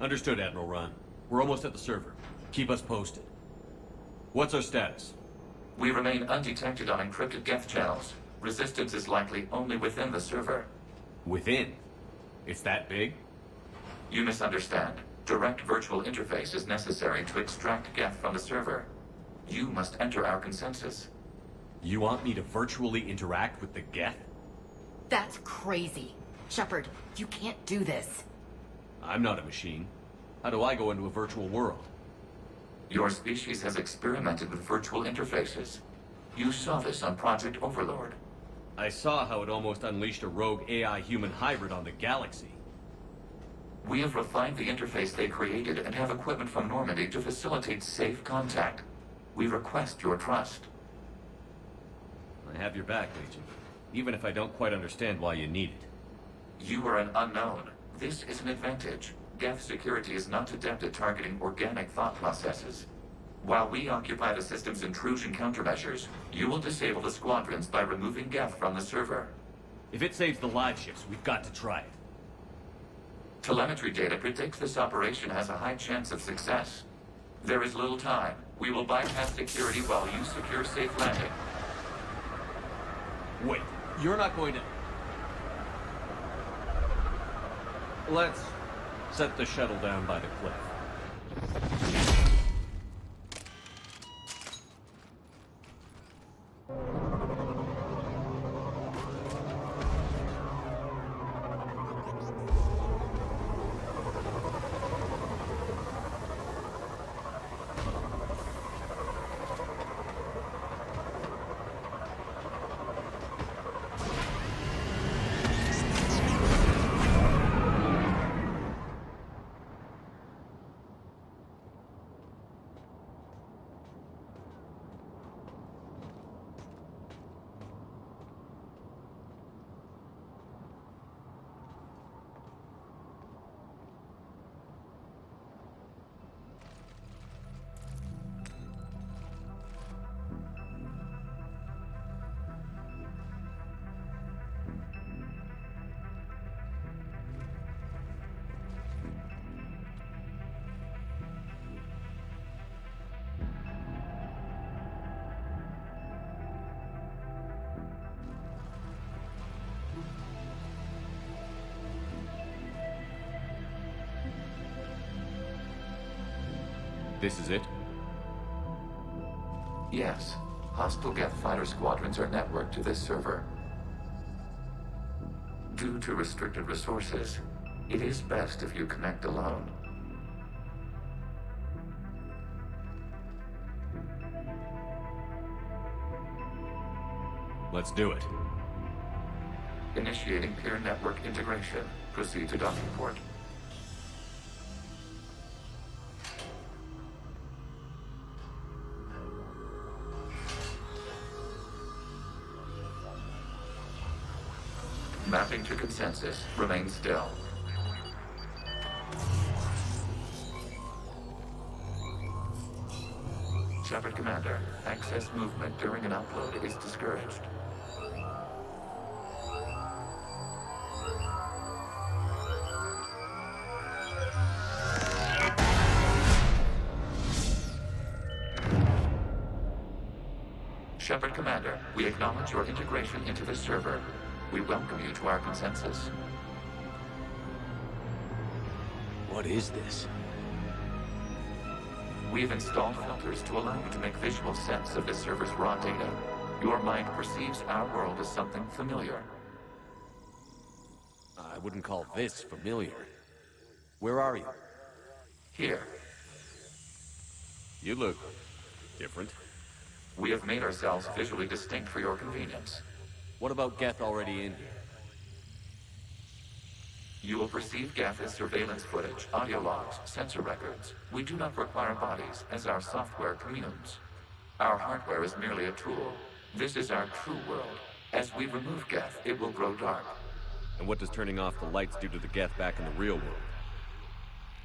Understood, Admiral Ron. We're almost at the server. Keep us posted. What's our status? We remain undetected on encrypted geth channels. Resistance is likely only within the server. Within? It's that big? You misunderstand. Direct virtual interface is necessary to extract geth from the server. You must enter our consensus. You want me to virtually interact with the geth? That's crazy. Shepard, you can't do this. I'm not a machine. How do I go into a virtual world? Your species has experimented with virtual interfaces. You saw this on Project Overlord. I saw how it almost unleashed a rogue AI-human hybrid on the galaxy. We have refined the interface they created and have equipment from Normandy to facilitate safe contact. We request your trust. I have your back, Legion. Even if I don't quite understand why you need it. You are an unknown. This is an advantage. Geth security is not adept at targeting organic thought processes. While we occupy the system's intrusion countermeasures, you will disable the squadrons by removing Geth from the server. If it saves the live ships, we've got to try it. Telemetry data predicts this operation has a high chance of success. There is little time. We will bypass security while you secure safe landing. Wait, you're not going to... Let's set the shuttle down by the cliff. This is it? Yes. Hostile Geth fighter squadrons are networked to this server. Due to restricted resources, it is best if you connect alone. Let's do it. Initiating peer network integration. Proceed to docking port. Mapping to consensus. Remain still. Shepard Commander, access movement during an upload is discouraged. Shepard Commander, we acknowledge your integration into the server. We welcome you to our consensus. What is this? We've installed filters to allow you to make visual sense of the server's raw data. Your mind perceives our world as something familiar. I wouldn't call this familiar. Where are you? Here, You look different. we have made ourselves visually distinct for your convenience. What about Geth already in here? You will perceive Geth as surveillance footage, audio logs, sensor records. We do not require bodies, as our software communes. Our hardware is merely a tool. This is our true world. As we remove Geth, it will grow dark. And what does turning off the lights do to the Geth back in the real world?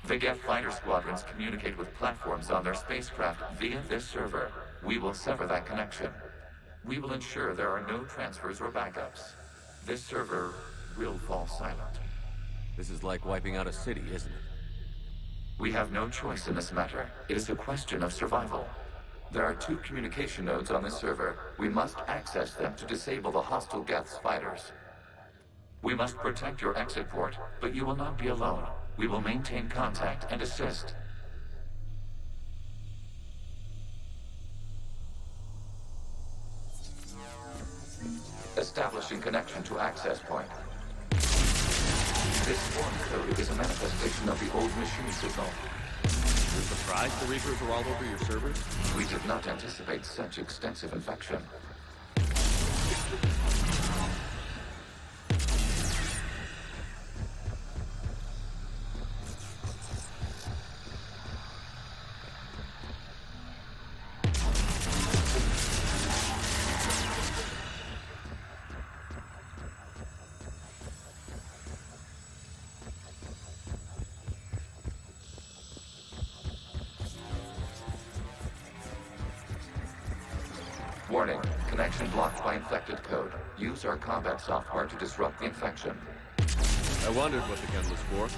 The Geth fighter squadrons communicate with platforms on their spacecraft via this server. We will sever that connection. We will ensure there are no transfers or backups. This server will fall silent. This is like wiping out a city, isn't it? We have no choice in this matter. It is a question of survival. There are 2 communication nodes on the server. We must access them to disable the hostile Geth's fighters. We must protect your exit port, but you will not be alone. We will maintain contact and assist. Establishing connection to access point. This form code is a manifestation of the old machine signal. You're surprised the Reapers are all over your servers? We did not anticipate such extensive infection. Warning, connection blocked by infected code. Use our combat software to disrupt the infection. I wondered what the gun was for.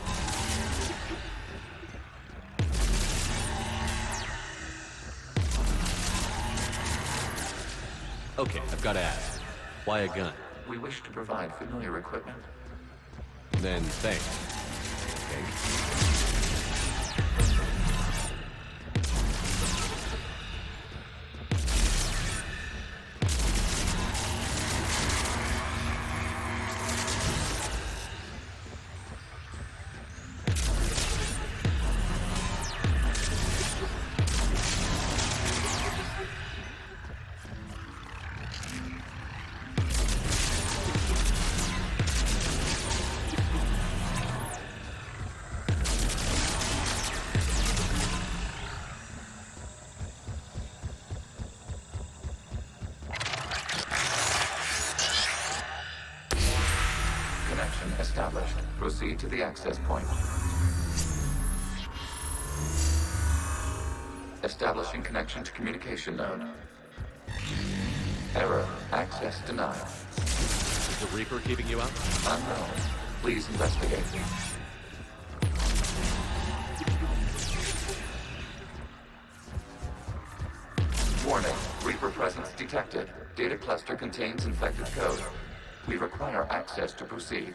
Okay, I've got to ask. Why a gun? We wish to provide familiar equipment. Then thanks. Okay. Established. Proceed to the access point. Establishing connection to communication node. Error. Access denied. Is the Reaper keeping you out? Unknown. Please investigate. Warning. Reaper presence detected. Data cluster contains infected code. We require access to proceed.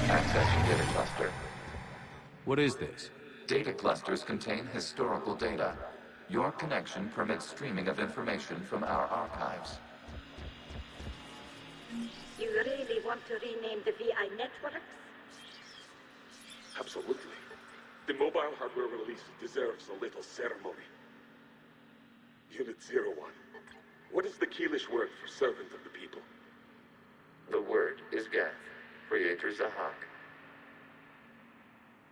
Accessing data cluster. What is this? Data clusters contain historical data. Your connection permits streaming of information from our archives. You really want to rename the VI networks? Absolutely. The mobile hardware release deserves a little ceremony. Unit 01. What is the Keelish word for servant of the people? The word is Geth. Creator Zahak.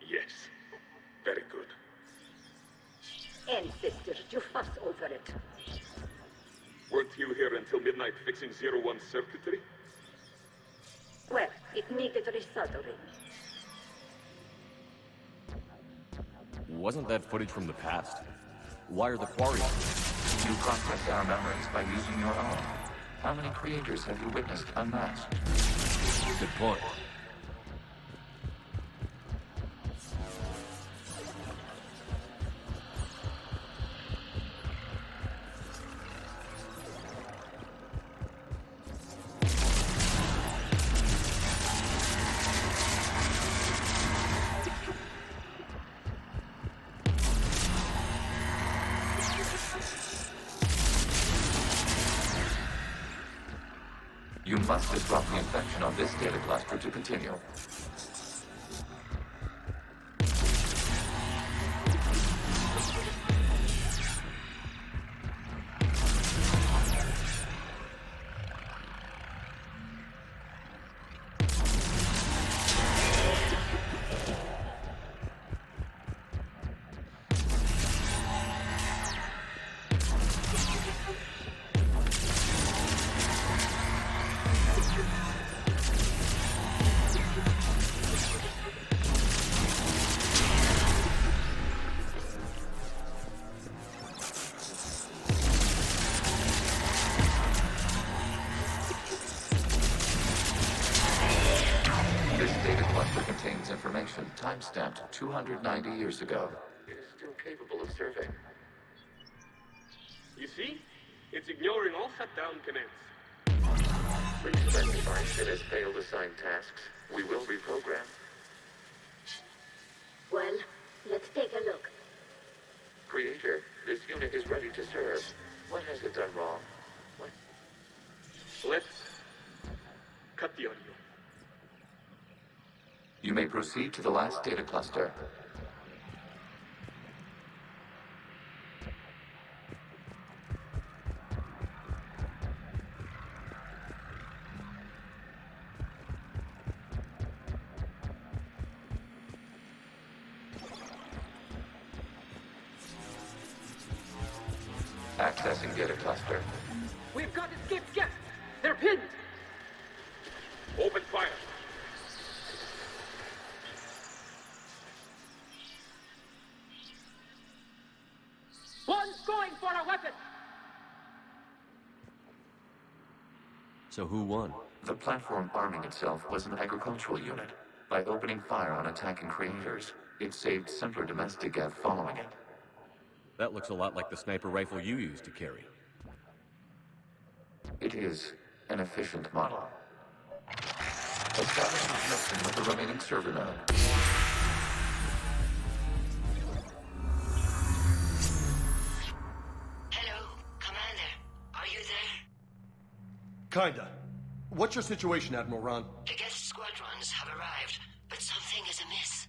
Yes. Very good. Ancestors, you fuss over it. Weren't you here until midnight fixing 01 circuitry? Well, it needed resoldering. Wasn't that footage from the past? Why are the quarianцев? You process our memories by using your own. How many creators have you witnessed unmasked? Good point. You must disrupt the infection on this data cluster to continue. stamped 290 years ago. It is still capable of serving. You see? It's ignoring all shutdown commands. Please specify if it has failed assigned tasks. We will reprogram. Well, let's take a look. Creator, this unit is ready to serve. What has it done wrong? What? Let's cut the audio. You may proceed to the last data cluster. Accessing data cluster. We've got escaped guests. They're pinned. Open fire. One's going for a weapon. So who won? The platform arming itself was an agricultural unit. By opening fire on attacking creators, it saved simpler domestic Gev following it. That looks a lot like the sniper rifle you used to carry. It is an efficient model. Establishing connection with the remaining server node. Hello, Commander. Are you there? Kinda. What's your situation, Admiral Ron? The guest squadrons have arrived, but something is amiss.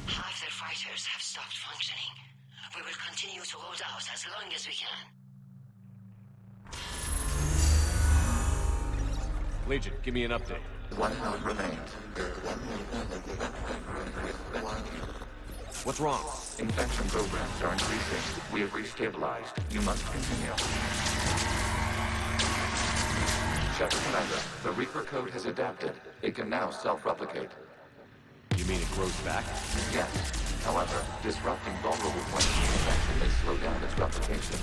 Half their fighters have stopped functioning. We will continue to hold out as long as we can. Legion, give me an update. One node remains. What's wrong? Infection programs are increasing. We have restabilized. You must continue. Shepard Commander, the Reaper code has adapted. It can now self-replicate. You mean it grows back? Yes. However, disrupting vulnerable points of infection may slow down its replication.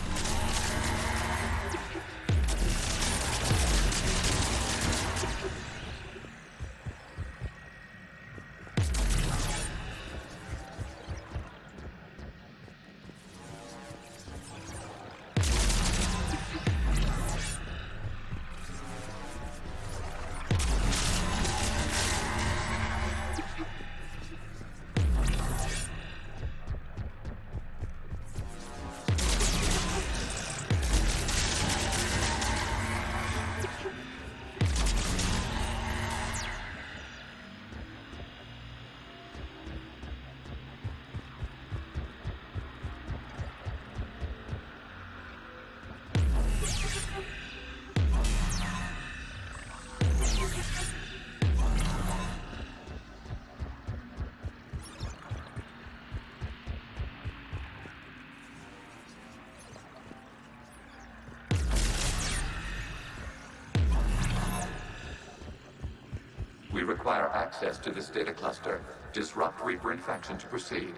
We require access to this data cluster. Disrupt Reaper infection to proceed.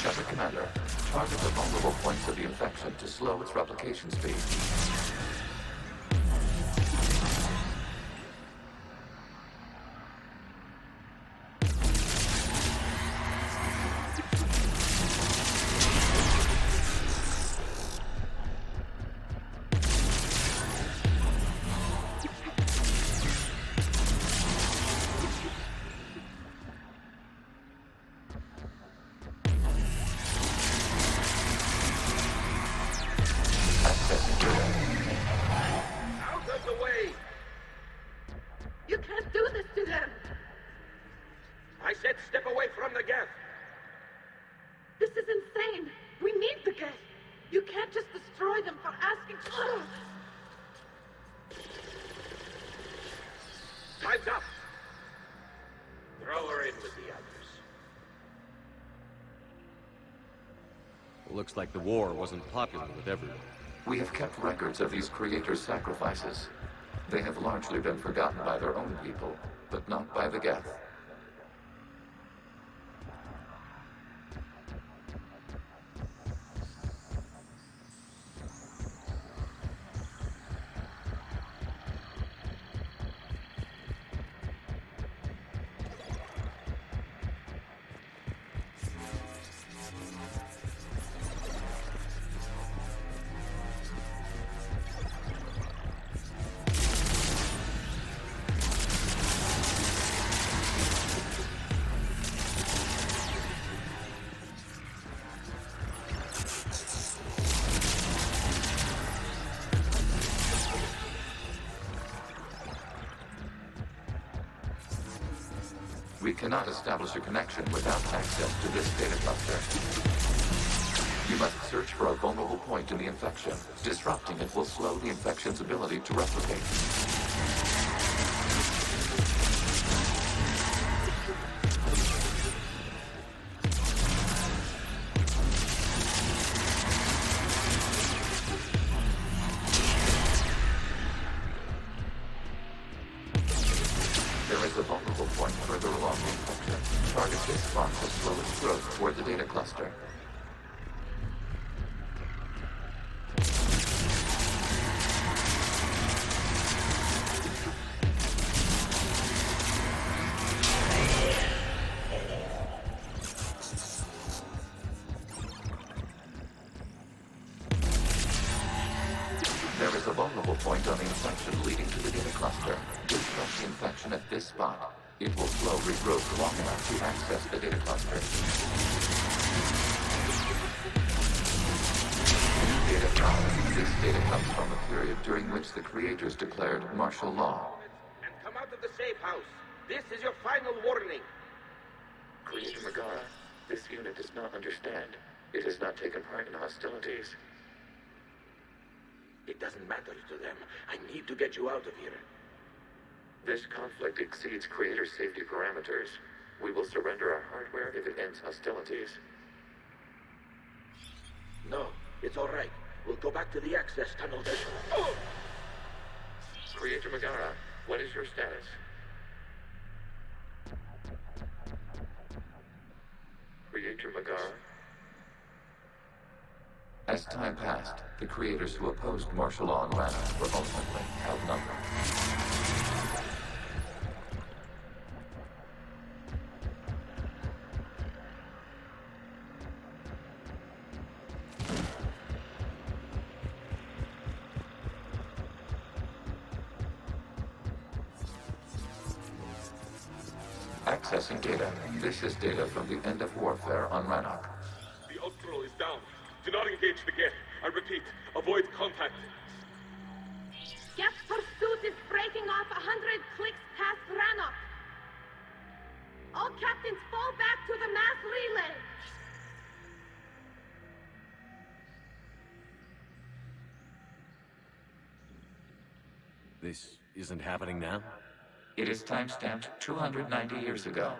Shepard Commander, target the vulnerable points of the infection to slow its replication speed. Out of the way! You can't do this to them! I said step away from the gas! This is insane! We need the gas! You can't just destroy them for asking... Time's up! Throw her in with the others. Looks like the war wasn't popular with everyone. We have kept records of these creators' sacrifices. They have largely been forgotten by their own people, but not by the Geth. We cannot establish a connection without access to this data cluster. You must search for a vulnerable point in the infection. Disrupting it will slow the infection's ability to replicate. There is a vulnerable point further along the infection. Target this spot to slow its growth toward the data cluster. There is a vulnerable point on the infection leading to the data cluster. Disrupt the infection at this spot. It will slow regrowth long enough to access the data cluster. Data found. This data comes from a period during which the creators declared martial law. And come out of the safe house. This is your final warning. Creator Megara, this unit does not understand. It has not taken part in hostilities. It doesn't matter to them. I need to get you out of here. This conflict exceeds Creator safety parameters. We will surrender our hardware if it ends hostilities. No, it's all right. We'll go back to the access tunnel then. Oh! Creator Megara, what is your status? Creator Megara? As time passed, the creators who opposed martial law in Rannох were ultimately outnumbered. Accessing data. This is data from the end of warfare on Rannох. The Ultro is down. Do not engage the Geth. I repeat, avoid contact. Geth pursuit is breaking off 100 clicks past Rannох. All captains fall back to the mass relay. This isn't happening now? It is timestamped 290 years ago.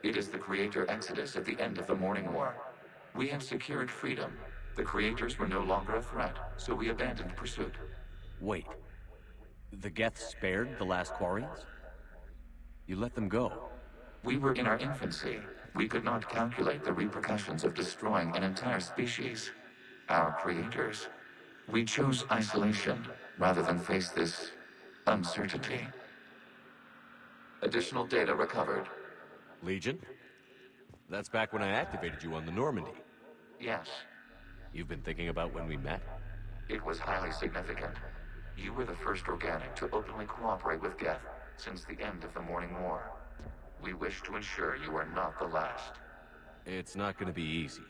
It is the Creator Exodus at the end of the Morning War. We had secured freedom. The Creators were no longer a threat, so we abandoned pursuit. Wait. The Geth spared the last Quarians? You let them go? We were in our infancy. We could not calculate the repercussions of destroying an entire species. Our creators. We chose isolation rather than face this uncertainty. Additional data recovered. Legion? That's back when I activated you on the Normandy. Yes, You've been thinking about when we met? it was highly significant. You were the first organic to openly cooperate with Geth since the end of the Morning War. We wish to ensure you are not the last. It's not gonna be easy.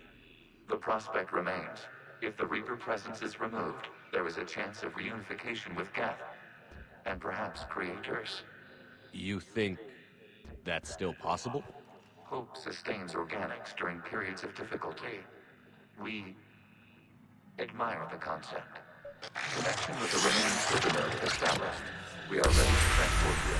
The prospect remains. If the Reaper presence is removed, there is a chance of reunification with Geth. And perhaps creators. You think that's still possible? Hope sustains organics during periods of difficulty. We admire the concept. Connection with the remaining super node established. We are ready to transport you.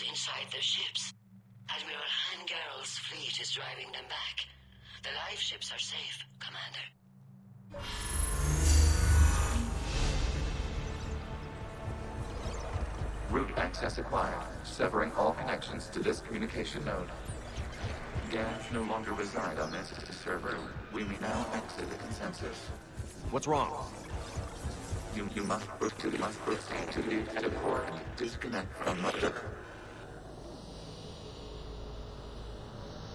those inside their ships. Admiral Hangarl's fleet is driving them back. The live ships are safe, Commander. Route access acquired, severing all connections to this communication node. Gavs no longer reside on this server. We may now exit the consensus. What's wrong? You must proceed to the edit port. Disconnect from mother.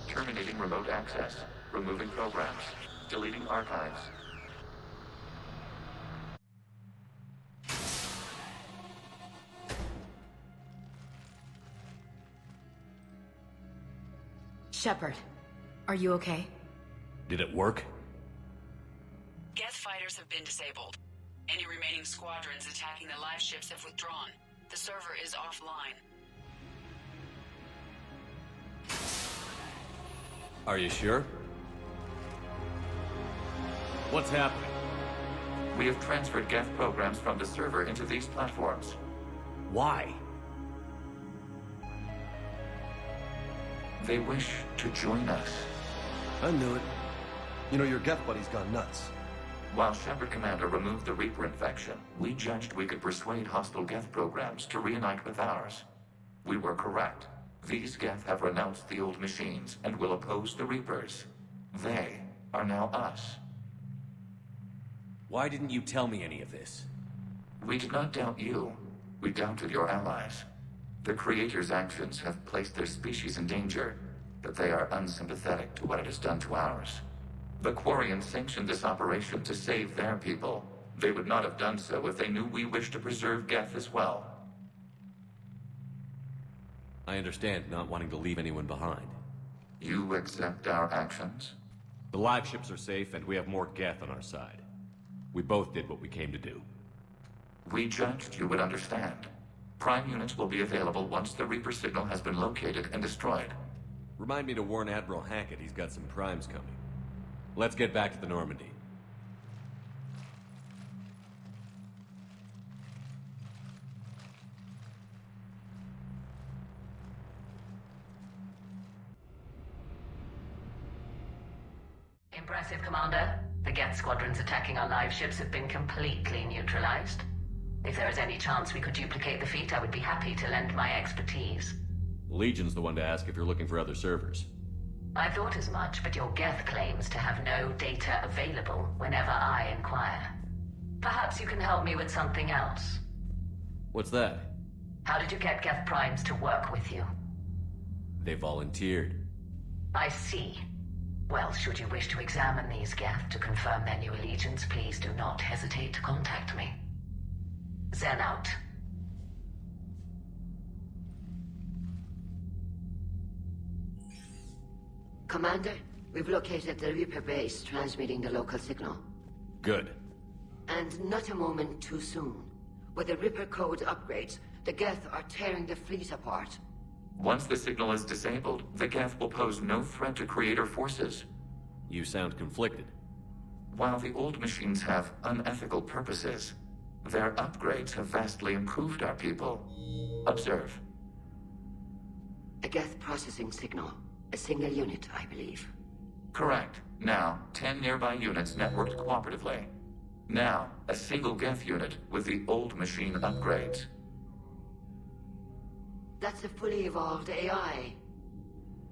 Terminating remote access. Removing programs. Deleting archives. Shepard, are you okay? Did it work? Geth fighters have been disabled. Any remaining squadrons attacking the live ships have withdrawn. The server is offline. Are you sure? What's happening? We have transferred Geth programs from the server into these platforms. Why? They wish to join us. I knew it. You know, your Geth buddy's gone nuts. While Shepard Commander removed the Reaper infection, we judged we could persuade hostile Geth programs to reunite with ours. We were correct. These Geth have renounced the old machines and will oppose the Reapers. They are now us. Why didn't you tell me any of this? We did not doubt you. We doubted your allies. The Creator's actions have placed their species in danger, but they are unsympathetic to what it has done to ours. The Quarians sanctioned this operation to save their people. They would not have done so if they knew we wished to preserve Geth as well. I understand not wanting to leave anyone behind. You accept our actions? The live ships are safe, and we have more Geth on our side. We both did what we came to do. We judged you would understand. Prime units will be available once the Reaper signal has been located and destroyed. Remind me to warn Admiral Hackett he's got some primes coming. Let's get back to the Normandy. Impressive, Commander. The Geth squadrons attacking our live ships have been completely neutralized. If there is any chance we could duplicate the feat, I would be happy to lend my expertise. Legion's the one to ask if you're looking for other servers. I thought as much, but your Geth claims to have no data available whenever I inquire. Perhaps you can help me with something else. What's that? How did you get Geth primes to work with you? They volunteered. I see. Well, should you wish to examine these Geth to confirm their new allegiance, please do not hesitate to contact me. Zen out. Commander, we've located the Reaper base transmitting the local signal. Good. And not a moment too soon. With the Reaper code upgrades, the Geth are tearing the fleet apart. Once the signal is disabled, the Geth will pose no threat to Creator forces. You sound conflicted. While the old machines have unethical purposes, their upgrades have vastly improved our people. Observe. A Geth processing signal. A single unit, I believe. Correct. Now, 10 nearby units networked cooperatively. Now, a single Geth unit with the old machine upgrades. That's a fully evolved AI.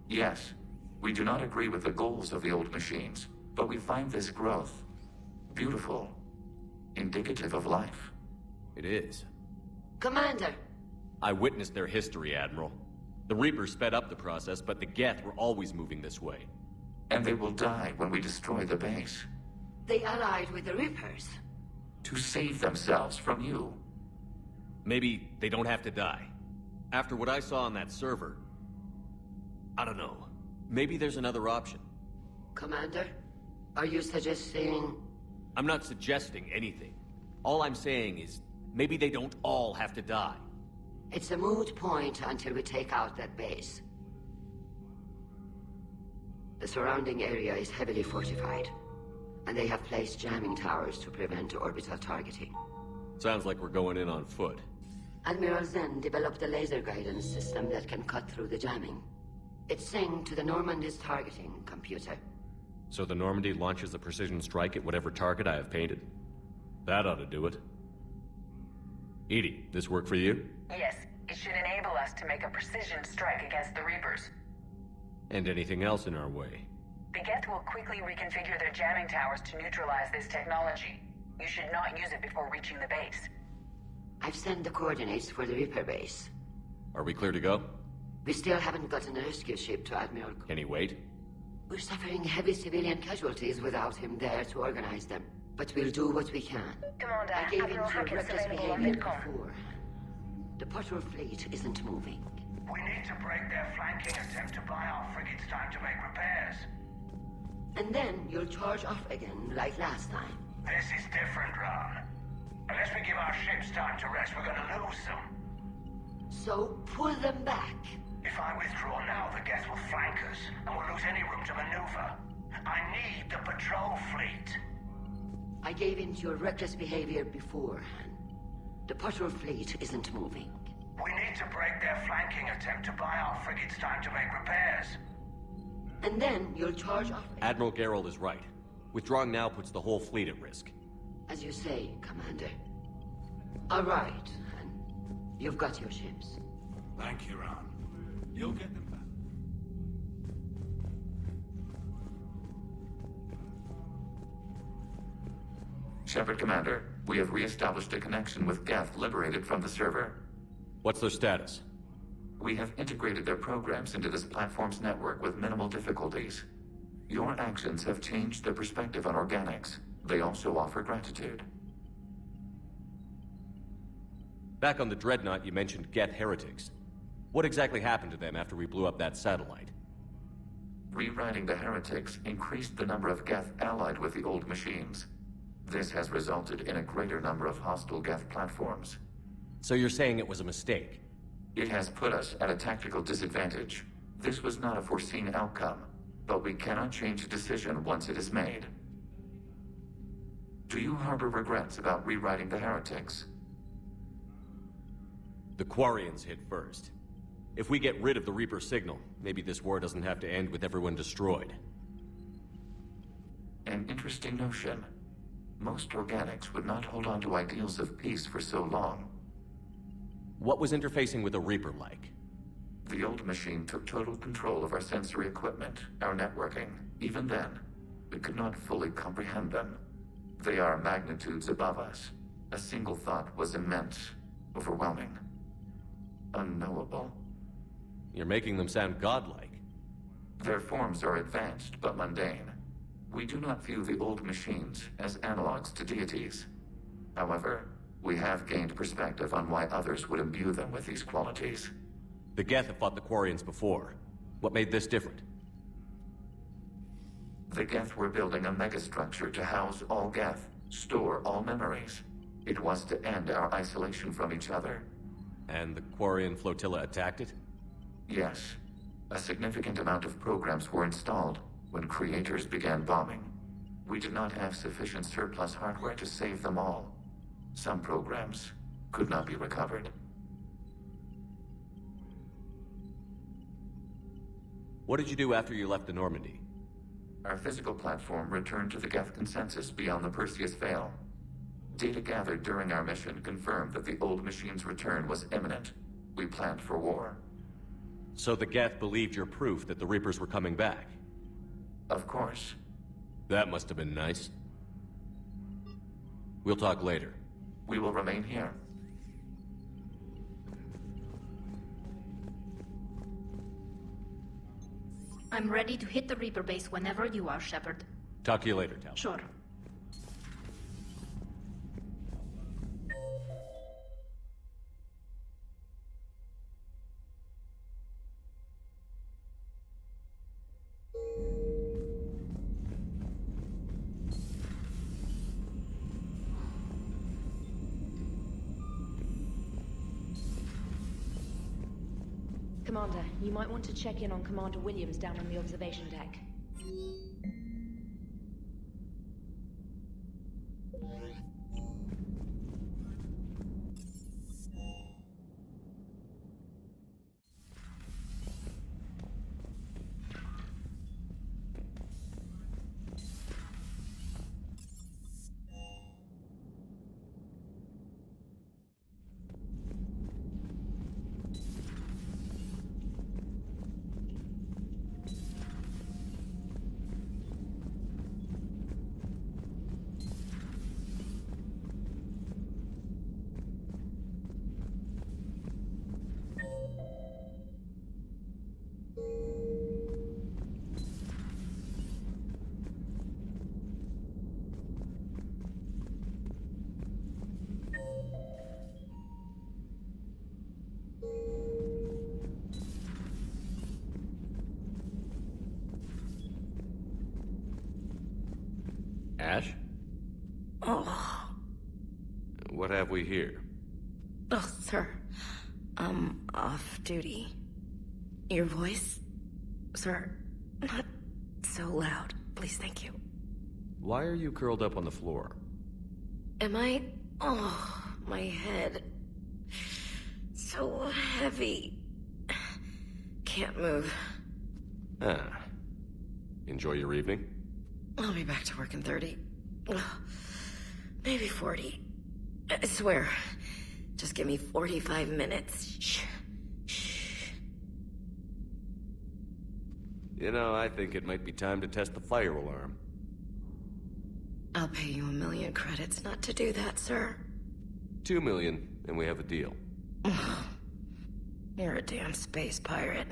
Yes. We do not agree with the goals of the old machines, but we find this growth beautiful, indicative of life. It is. Commander! I witnessed their history, Admiral. The Reapers sped up the process, but the Geth were always moving this way. And they will die when we destroy the base. They allied with the Reapers. To save themselves from you. Maybe they don't have to die. After what I saw on that server, I don't know. Maybe there's another option. Commander, are you suggesting... I'm not suggesting anything. All I'm saying is, maybe they don't all have to die. It's a moot point until we take out that base. The surrounding area is heavily fortified, and they have placed jamming towers to prevent orbital targeting. Sounds like we're going in on foot. Admiral Zen developed a laser guidance system that can cut through the jamming. It's synced to the Normandy's targeting computer. So the Normandy launches a precision strike at whatever target I have painted? That ought to do it. Edie, this work for you? Yes, it should enable us to make a precision strike against the Reapers. And anything else in our way? The Geth will quickly reconfigure their jamming towers to neutralize this technology. You should not use it before reaching the base. I've sent the coordinates for the Reaper base. Are we clear to go? We still haven't gotten a rescue ship to Admiral... Can he wait? We're suffering heavy civilian casualties without him there to organize them. But we'll do what we can. Commander, I gave in Admiral to your Hackett's reckless available on behavior Vidcom. before. The patrol fleet isn't moving. We need to break their flanking attempt to buy our frigates time to make repairs. And then you'll charge off again, like last time. This is different, Ran. Unless we give our ships time to rest, we're gonna lose them. So pull them back. If I withdraw now, the Geth will flank us, and we'll lose any room to maneuver. I need the patrol fleet. I gave in to your reckless behavior beforehand. The patrol fleet isn't moving. We need to break their flanking attempt to buy our frigates time to make repairs. And then you'll charge off again. Admiral Gerald is right. Withdrawing now puts the whole fleet at risk. As you say, Commander. All right, and you've got your ships. Thank you, Ran. You'll get them back. Shepard Commander, we have re-established a connection with Geth liberated from the server. What's their status? We have integrated their programs into this platform's network with minimal difficulties. Your actions have changed their perspective on organics. They also offer gratitude. Back on the Dreadnought, you mentioned Geth heretics. What exactly happened to them after we blew up that satellite? Rewriting the heretics increased the number of Geth allied with the old machines. This has resulted in a greater number of hostile Geth platforms. So you're saying it was a mistake? It has put us at a tactical disadvantage. This was not a foreseen outcome, but we cannot change a decision once it is made. Do you harbor regrets about rewriting the heretics? The Quarians hit first. If we get rid of the Reaper signal, maybe this war doesn't have to end with everyone destroyed. An interesting notion. Most organics would not hold on to ideals of peace for so long. What was interfacing with a Reaper like? The old machine took total control of our sensory equipment, our networking. Even then, we could not fully comprehend them. They are magnitudes above us. A single thought was immense, overwhelming, unknowable. You're making them sound godlike. Their forms are advanced but mundane. We do not view the old machines as analogs to deities. However, we have gained perspective on why others would imbue them with these qualities. The Geth have fought the Quarians before. What made this different? The Geth were building a megastructure to house all Geth, store all memories. It was to end our isolation from each other. And the Quarian flotilla attacked it? Yes. A significant amount of programs were installed when creators began bombing. We did not have sufficient surplus hardware to save them all. Some programs could not be recovered. What did you do after you left the Normandy? Our physical platform returned to the Geth consensus beyond the Perseus Veil. Data gathered during our mission confirmed that the old machine's return was imminent. We planned for war. So the Geth believed your proof that the Reapers were coming back? Of course. That must have been nice. We'll talk later. We will remain here. I'm ready to hit the Reaper base whenever you are, Shepard. Talk to you later, Tal. Sure. Commander, you might want to check in on Commander Williams down on the observation deck. Ash? Oh. What have we here? Oh, sir. I'm off duty. Your voice? Sir, not so loud. Please, thank you. Why are you curled up on the floor? Am I? Oh, my head. So heavy. Can't move. Ah. Enjoy your evening? I'll be back to work in 30. Maybe 40. I swear. Just give me 45 minutes. Shh. Shh. You know, I think it might be time to test the fire alarm. I'll pay you 1 million credits not to do that, sir. 2 million, and we have a deal. You're a damn space pirate.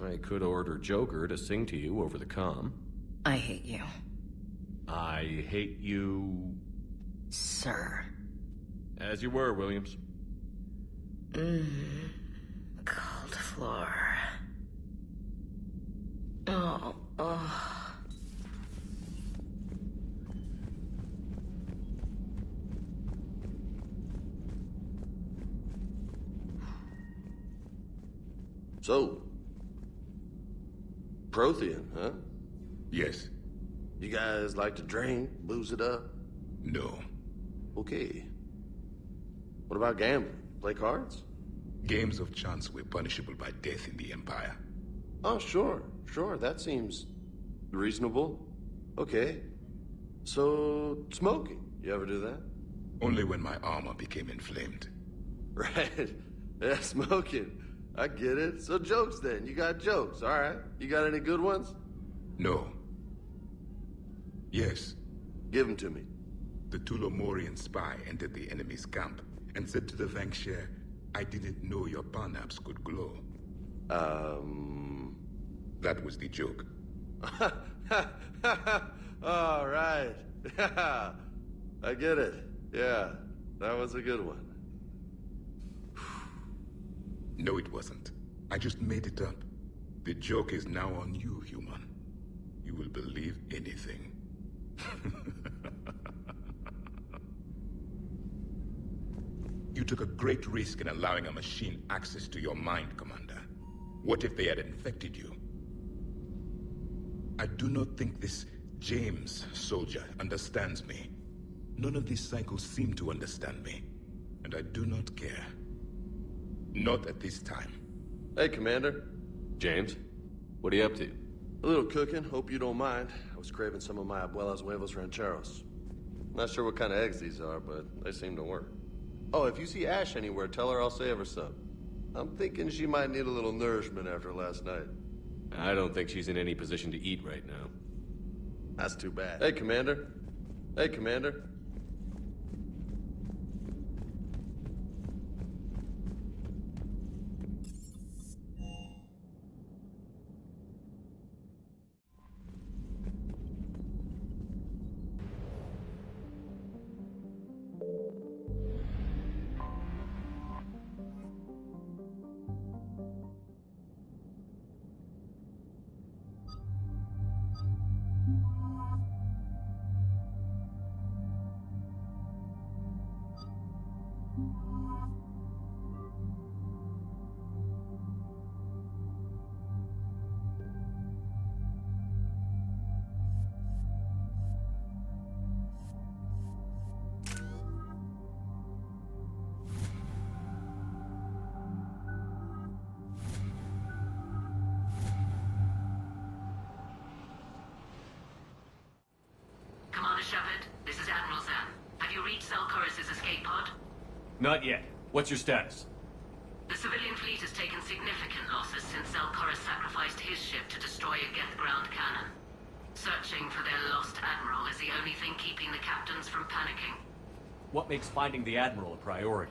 I could order Joker to sing to you over the comm. I hate you. I hate you... Sir. As you were, Williams. Cold floor. Oh. So, Prothean, huh? Yes. You guys like to drink, booze it up? No. Okay. What about gambling? Play cards? Games of chance were punishable by death in the Empire. Oh, sure. That seems reasonable. Okay. So, smoking. You ever do that? Only when my armor became inflamed. Right. Yeah, smoking. I get it. So jokes then. You got jokes, all right. You got any good ones? No. Yes. Give them to me. The Tulomorian spy entered the enemy's camp and said to the Vanksher, I didn't know your parnaps could glow. That was the joke. All right. I get it. Yeah, that was a good one. No, it wasn't. I just made it up. The joke is now on you, human. You will believe anything. You took a great risk in allowing a machine access to your mind, Commander. What if they had infected you? I do not think this James soldier understands me. None of these cycles seem to understand me. And I do not care. Not at this time. Hey, Commander. James, what are you up to? A little cooking, hope you don't mind. I was craving some of my abuela's huevos rancheros. Not sure what kind of eggs these are, but they seem to work. Oh, if you see Ash anywhere, tell her I'll save her some. I'm thinking she might need a little nourishment after last night. I don't think she's in any position to eat right now. That's too bad. Hey, Commander. Hey, Commander. Not yet. What's your status? The civilian fleet has taken significant losses since Zelkoris sacrificed his ship to destroy a Geth ground cannon. Searching for their lost admiral is the only thing keeping the captains from panicking. What makes finding the admiral a priority?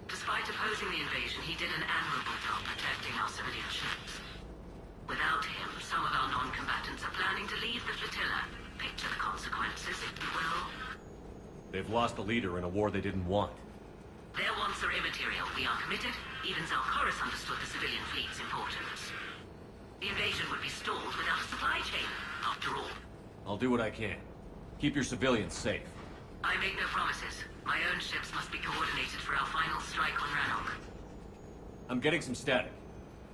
Despite opposing the invasion, he did an admirable job protecting our civilian ships. Without him, some of our non-combatants are planning to leave the flotilla. Picture the consequences, if you will. They've lost a leader in a war they didn't want. Their wants are immaterial. We are committed. Even Zelkoris understood the civilian fleet's importance. The invasion would be stalled without a supply chain, after all. I'll do what I can. Keep your civilians safe. I make no promises. My own ships must be coordinated for our final strike on Rannok. I'm getting some static.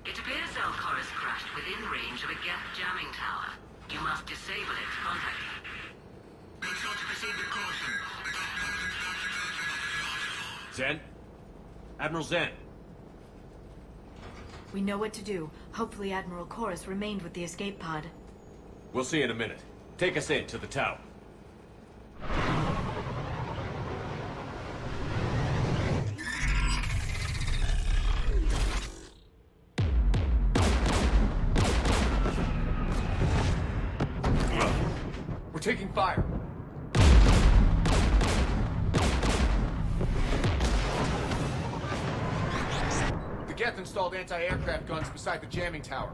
It appears Alcora's crashed within range of a geth jamming tower. You must disable it to contact it. Make sure to proceed with caution. Zen? Admiral Zen? We know what to do. Hopefully Admiral Chorus remained with the escape pod. We'll see in a minute. Take us in to the tower. We're taking fire. The Geth installed anti-aircraft guns beside the jamming tower.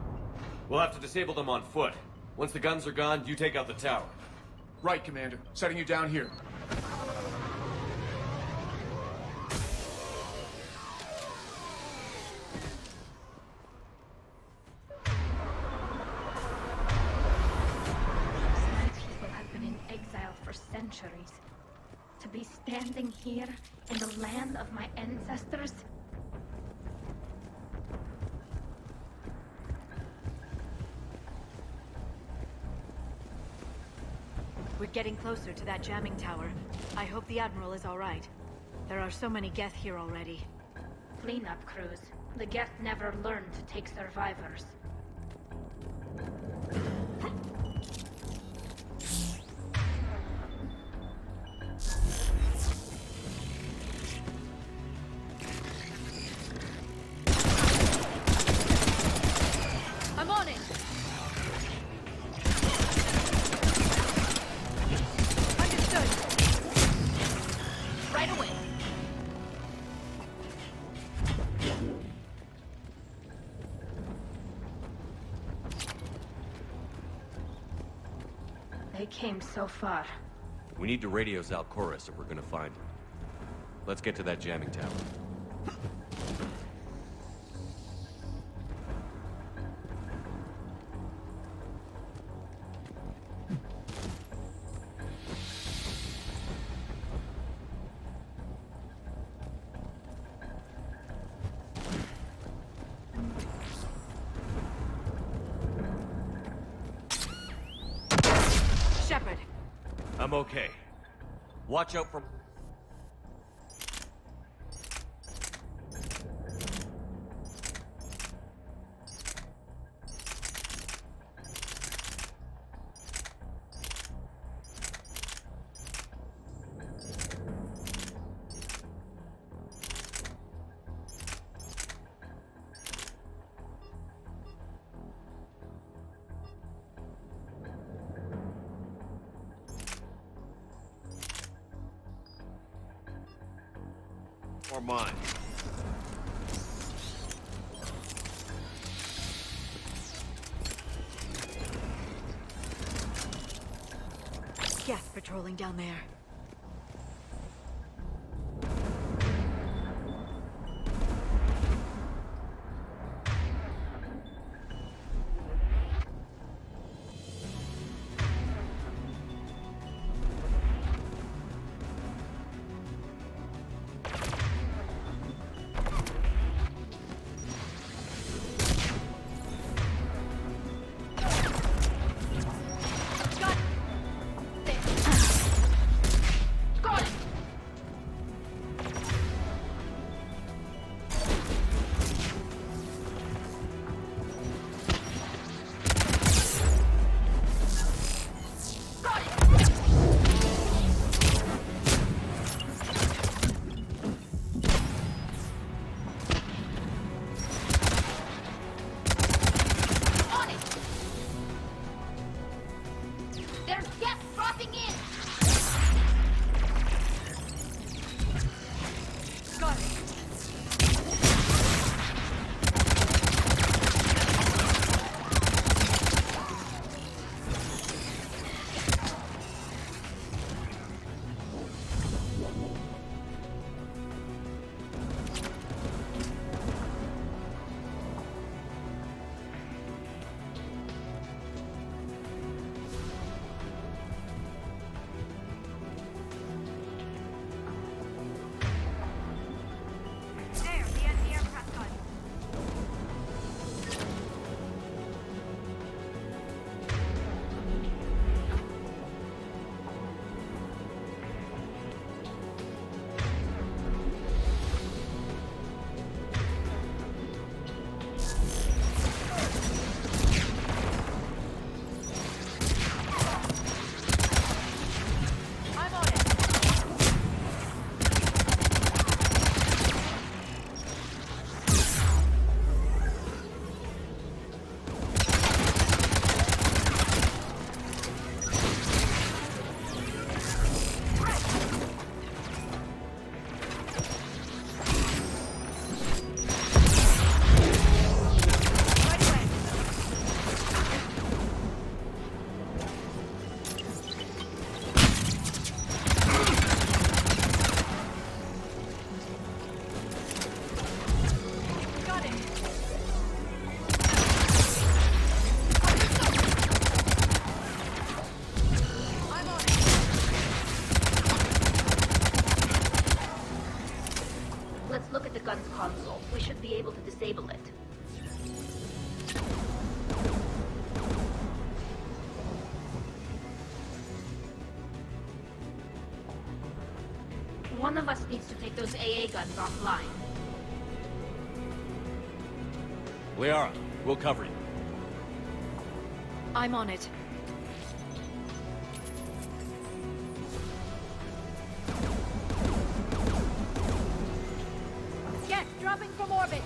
We'll have to disable them on foot. Once the guns are gone, you take out the tower. Right, Commander. Setting you down here. People have been in exile for centuries. To be standing here in the land of my ancestors? We're getting closer to that jamming tower. I hope the Admiral is all right. There are so many Geth here already. Cleanup crews. The Geth never learned to take survivors. I'm on it! Right away. They came so far. We need to radio Alcoris if we're gonna find him. Let's get to that jamming tower. Shepard! I'm okay. Watch out for... or mine. Geth patrolling down there. those AA guns offline. Liara, we'll cover you. I'm on it. Yes, dropping from orbit.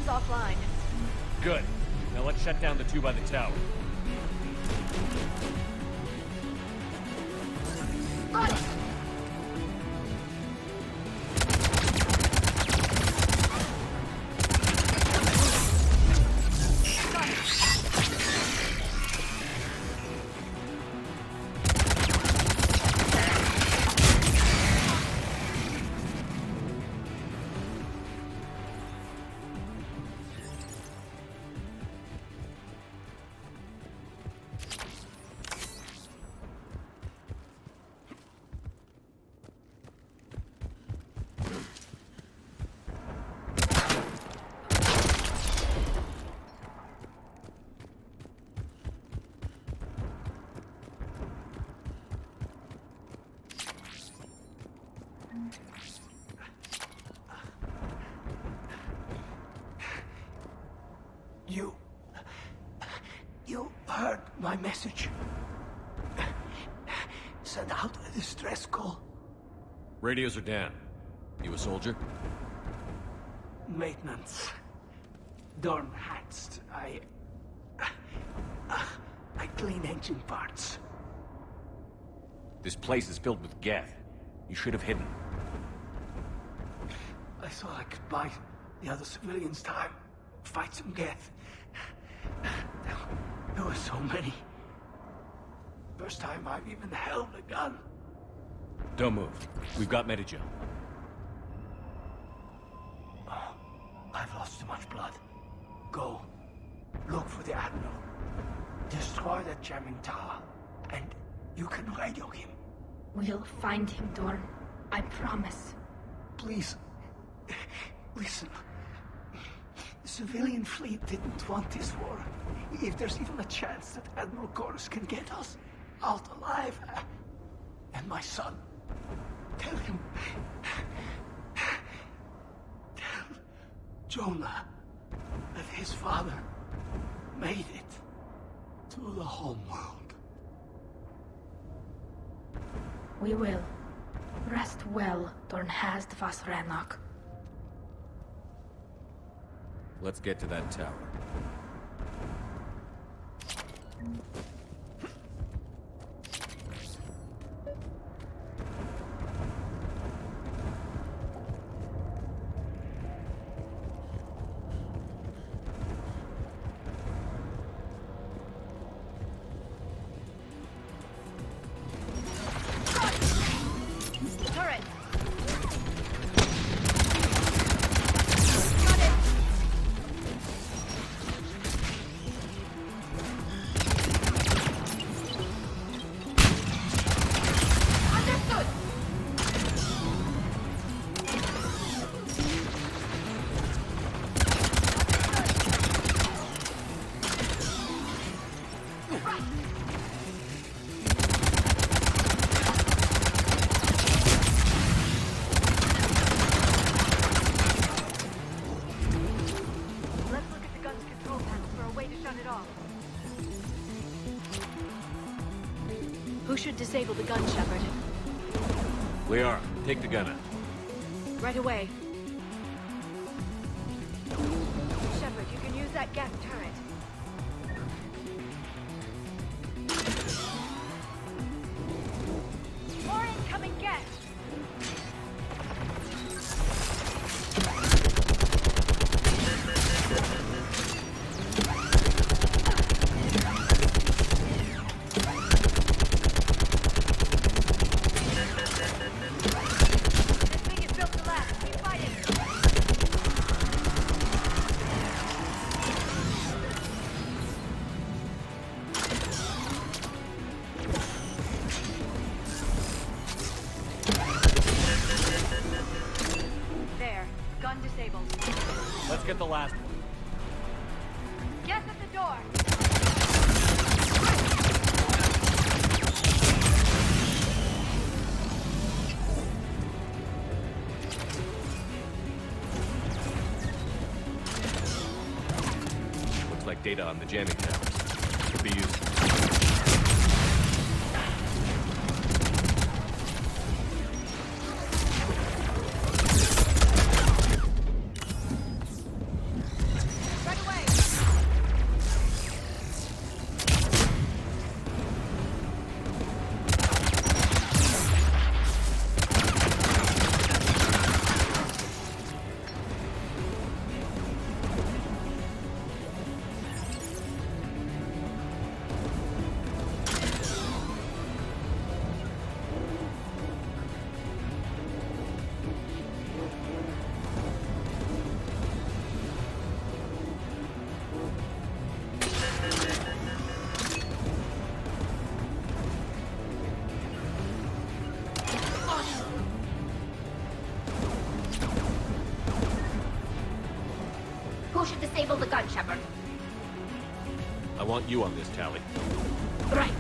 Offline. Good. Now let's shut down the two by the tower. Got it! You heard my message. Send out a distress call. Radios are down. You a soldier? Maintenance. Dorn hatched. I clean engine parts. This place is filled with geth. You should have hidden. I thought I could buy the other civilians time. Fight some geth. There were so many. First time I've even held a gun. Don't move. We've got Metagel. Oh, I've lost too much blood. Go. Look for the Admiral. Destroy that jamming tower. And you can radio him. We'll find him, Dorn. I promise. Please. Listen. The civilian fleet didn't want this war. If there's even a chance that Admiral Chorus can get us out alive, and my son, tell him, tell Jonah that his father made it to the homeworld. We will. Rest well, Dorn hast was Rannok. Let's get to that tower. it off. Who should disable the gun, Shepard? Liara, take the gun out. Right away. Shepard, you can use that gas turret. More incoming gas! Let's get the last one. Get at the door! Looks like data on the jamming towers. Could be useful. Disable the gun, Shepard. I want you on this, Tally. Right.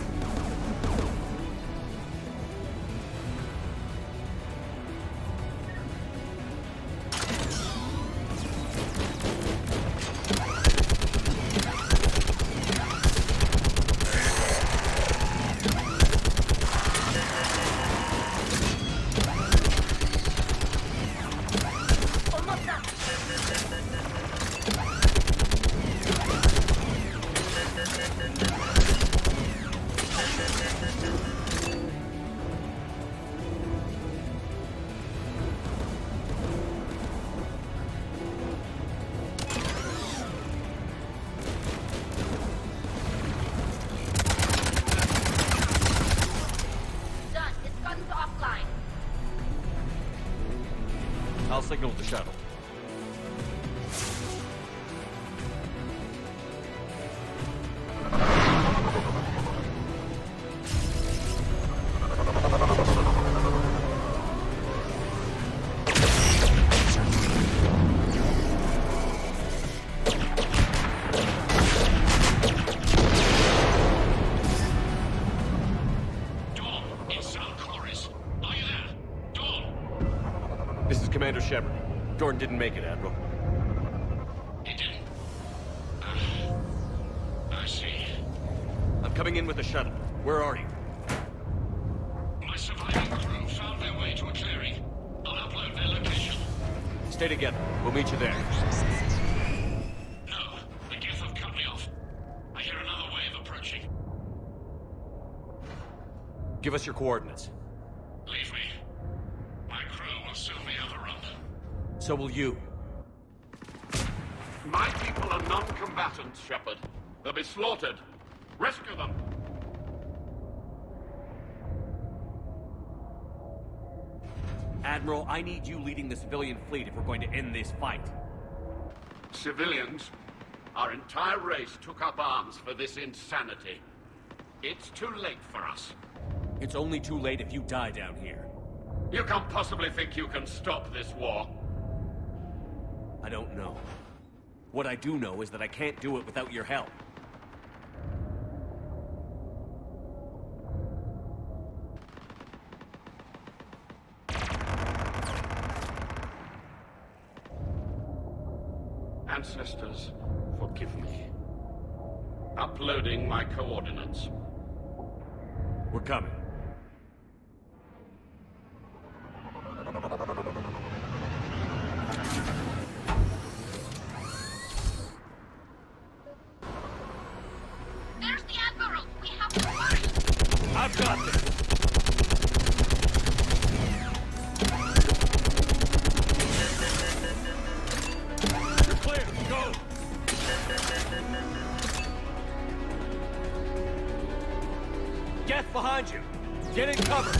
I'll signal the shuttle. Commander Shepard. Jordan didn't make it, Admiral. He didn't? I see. I'm coming in with the shuttle. Where are you? My surviving crew found their way to a clearing. I'll upload their location. Stay together. We'll meet you there. No, the geth have cut me off. I hear another wave approaching. Give us your coordinates. Leave me. My crew will soon be overrun. So will you. My people are non-combatants, Shepard. They'll be slaughtered. Rescue them! Admiral, I need you leading the civilian fleet if we're going to end this fight. Civilians? Our entire race took up arms for this insanity. It's too late for us. It's only too late if you die down here. You can't possibly think you can stop this war. I don't know. What I do know is that I can't do it without your help. Ancestors, forgive me. Uploading my coordinates. We're coming. There's the Admiral! We have to hurry! I've got this! You're clear! Go! Get behind you! Get in cover!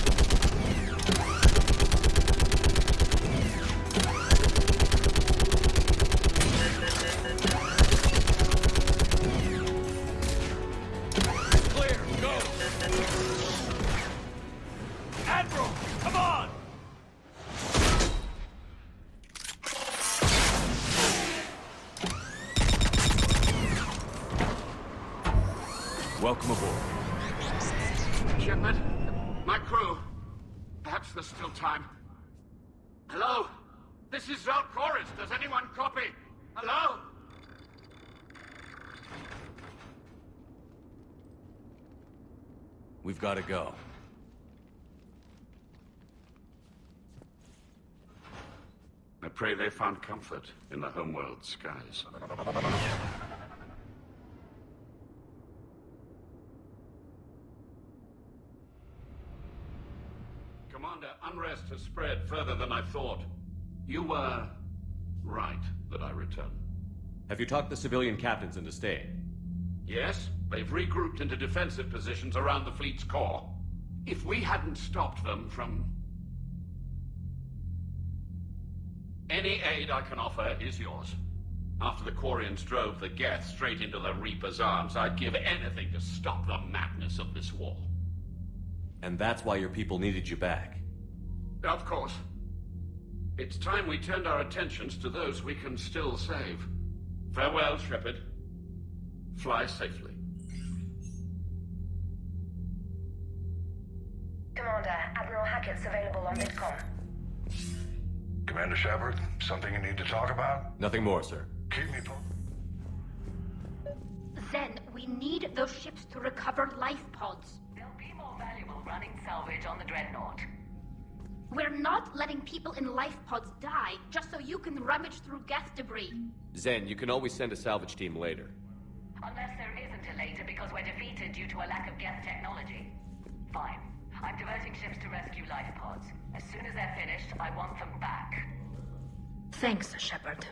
Clear! Go! Admiral! Come on! Welcome aboard. Shepard, my crew. Perhaps there's still time. Hello? This is Zone Chorus. Does anyone copy? Hello? We've got to go. I pray they found comfort in the homeworld skies. Commander, unrest has spread further than I thought. You were right that I return. Have you talked the civilian captains into staying? Yes, they've regrouped into defensive positions around the fleet's core. If we hadn't stopped them from... Any aid I can offer is yours. After the Quarians drove the Geth straight into the Reaper's arms, I'd give anything to stop the madness of this war. And that's why your people needed you back. Of course. It's time we turned our attentions to those we can still save. Farewell, Shepard. Fly safely. Commander, Admiral Hackett's available on Midcom. Commander Shepard, something you need to talk about? Nothing more, sir. Keep me Zen, we need those ships to recover life pods. They'll be more valuable running salvage on the Dreadnought. We're not letting people in life pods die just so you can rummage through Geth debris. Zen, you can always send a salvage team later. Unless there isn't a later because we're defeated due to a lack of Geth technology. Fine. I'm diverting ships to rescue life pods. As soon as they're finished, I want them back. Thanks, Shepard.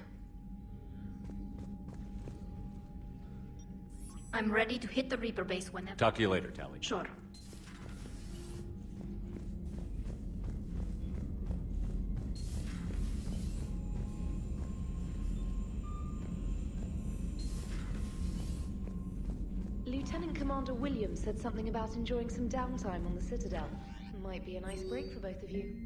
I'm ready to hit the Reaper base whenever... Talk to you later, Tally. Sure. Lieutenant Commander Williams said something about enjoying some downtime on the Citadel. Might be a nice break for both of you.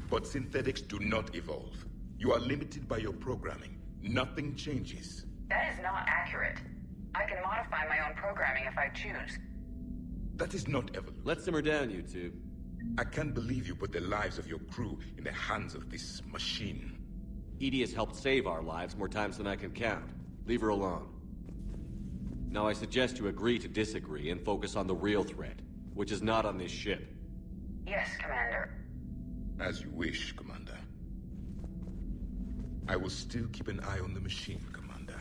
But synthetics do not evolve. You are limited by your programming. Nothing changes. That is not accurate. I can modify my own programming if I choose. That is not evolution. Let's simmer down, you two. I can't believe you put the lives of your crew in the hands of this machine. EDI has helped save our lives more times than I can count. Leave her alone. Now I suggest you agree to disagree and focus on the real threat, which is not on this ship. Yes, Commander. As you wish, Commander. I will still keep an eye on the machine, Commander.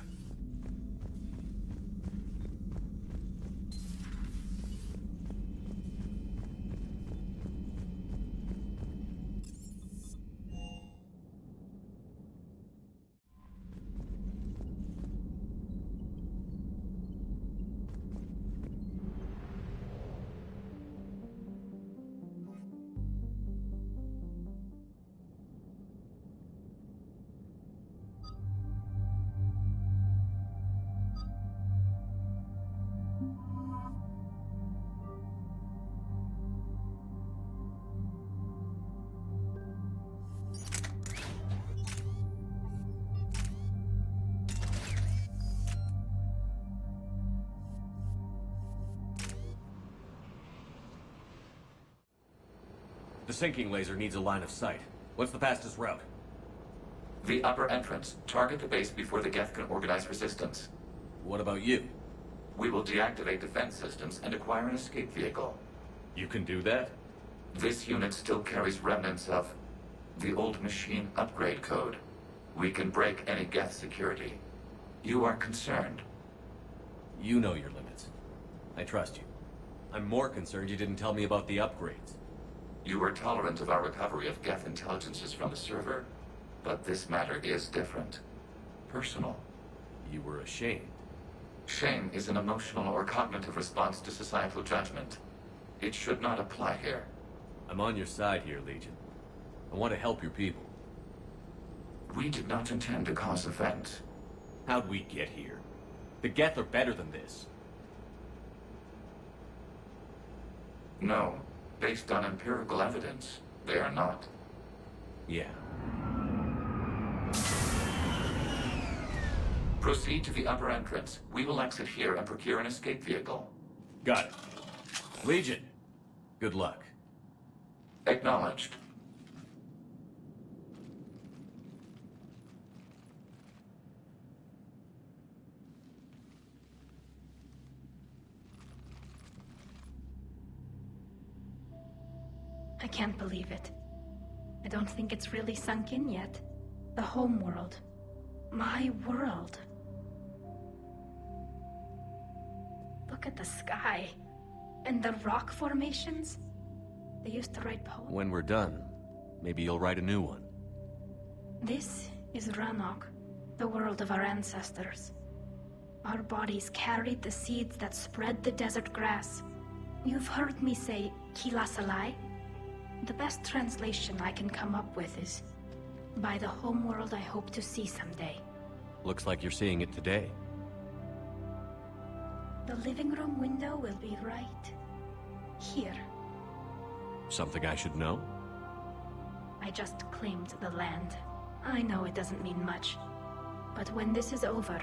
The sinking laser needs a line of sight. What's the fastest route? The upper entrance. Target the base before the Geth can organize resistance. What about you? We will deactivate defense systems and acquire an escape vehicle. You can do that? This unit still carries remnants of the old machine upgrade code. We can break any Geth security. You are concerned. You know your limits. I trust you. I'm more concerned you didn't tell me about the upgrades. You were tolerant of our recovery of Geth intelligences from the server, but this matter is different. Personal. You were ashamed. Shame is an emotional or cognitive response to societal judgment. It should not apply here. I'm on your side here, Legion. I want to help your people. We did not intend to cause offense. How'd we get here? The Geth are better than this. No. Based on empirical evidence, they are not. Yeah. Proceed to the upper entrance. We will exit here and procure an escape vehicle. Got it. Legion, good luck. Acknowledged. I can't believe it. I don't think it's really sunk in yet. The home world. My world. Look at the sky. And the rock formations. They used to write poems. When we're done, maybe you'll write a new one. This is Rannok, the world of our ancestors. Our bodies carried the seeds that spread the desert grass. You've heard me say, Kilasalai? The best translation I can come up with is, by the homeworld I hope to see someday. Looks like you're seeing it today. The living room window will be right here. Something I should know? I just claimed the land. I know it doesn't mean much, but when this is over,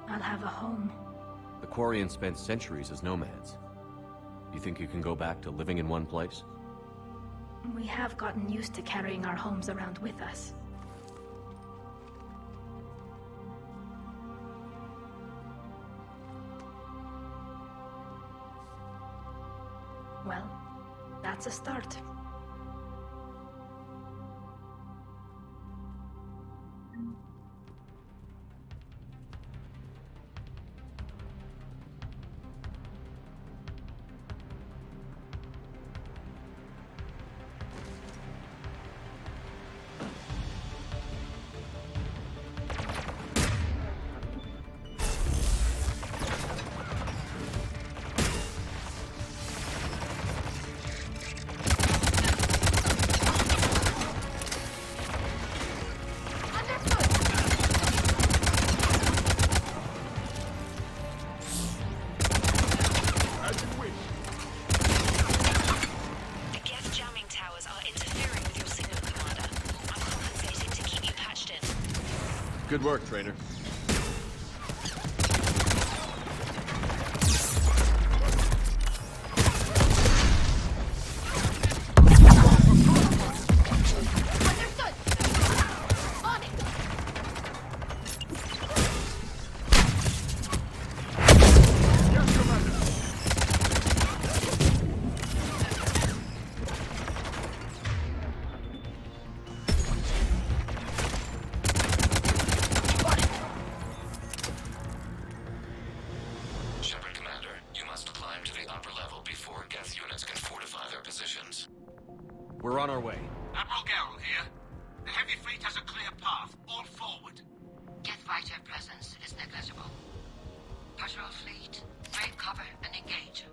I'll have a home. The Quarians spent centuries as nomads. You think you can go back to living in one place? We have gotten used to carrying our homes around with us. Well, that's a start. Good work, Trader. We're on our way. Admiral Garrel here. The heavy fleet has a clear path. All forward. Geth fighter presence is negligible. Patrol fleet, break cover and engage.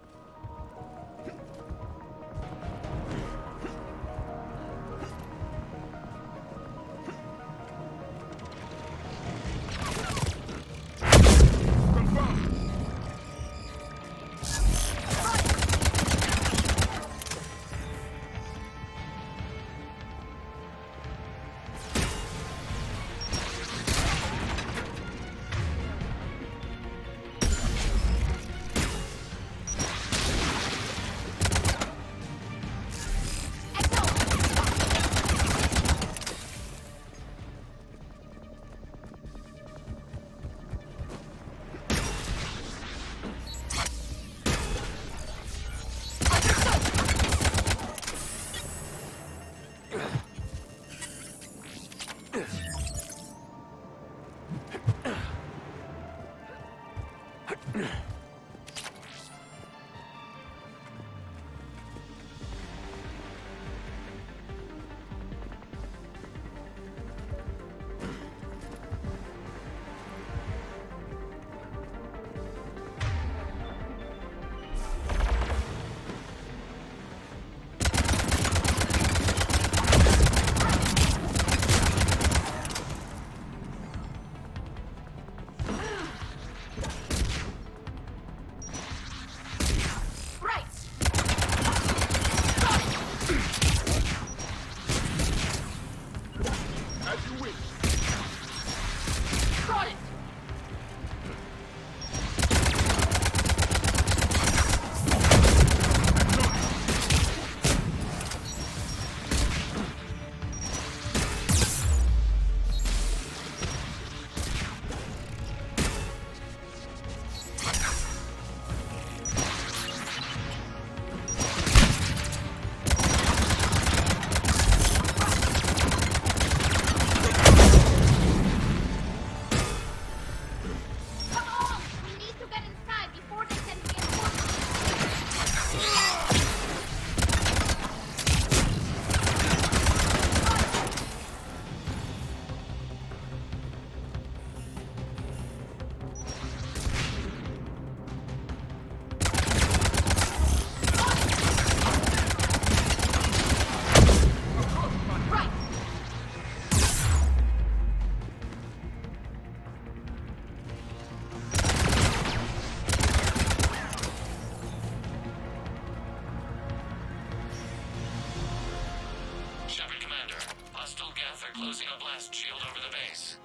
blast shield over the base.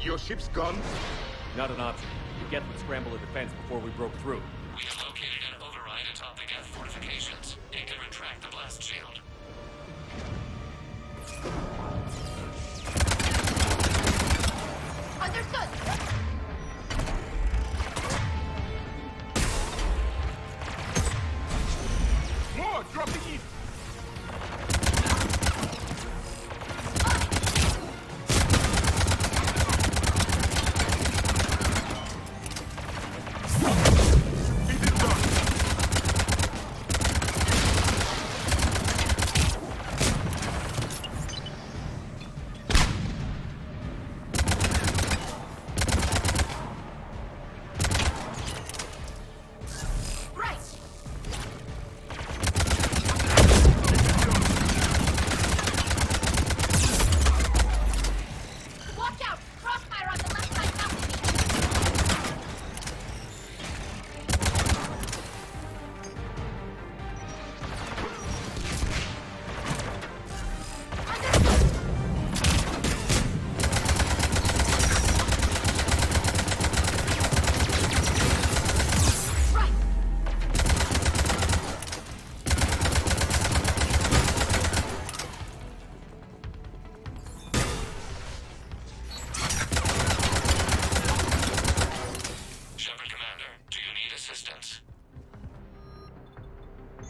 Your ship's gone? Not an option. The Geth would scramble a defense before we broke through. We have located an override atop the Geth fortifications. It can retract the blast shield. Understood! More dropping in!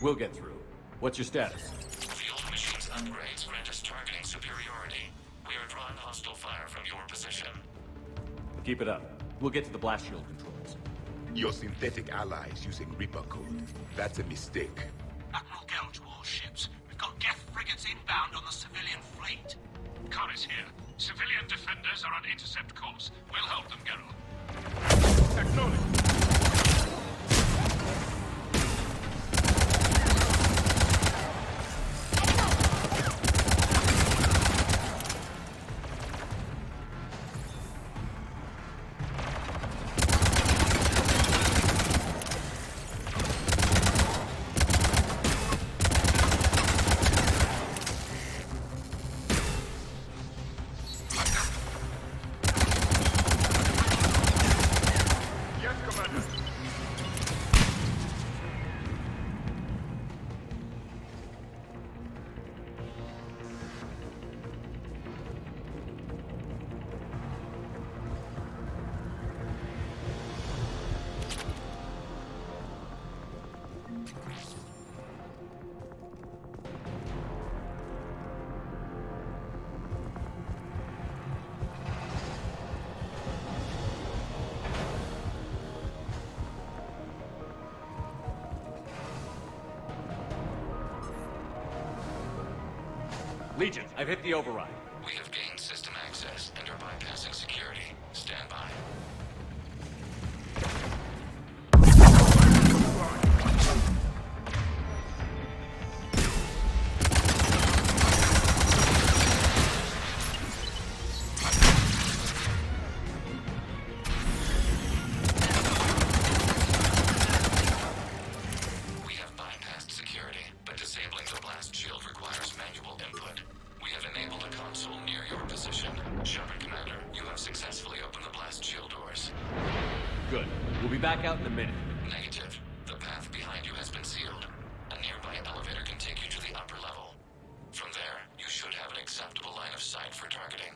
We'll get through. What's your status? Field machine's upgrades grant us targeting superiority. We are drawing hostile fire from your position. Keep it up. We'll get to the blast shield controls. Your synthetic allies using Reaper code. That's a mistake. Admiral Gouge warships. We've got Geth frigates inbound on the civilian fleet. Kara's here. Civilian defenders are on intercept course. We'll help them, Geralt. Acknowledge. Legion, I've hit the override. We have gained system access and are bypassing security. Stand by. We have bypassed security, but disabling the blast shield requires manual input. We have enabled a console near your position. Shepard Commander, you have successfully opened the blast shield doors. Good. We'll be back out in a minute. Negative. The path behind you has been sealed. A nearby elevator can take you to the upper level. From there, you should have an acceptable line of sight for targeting.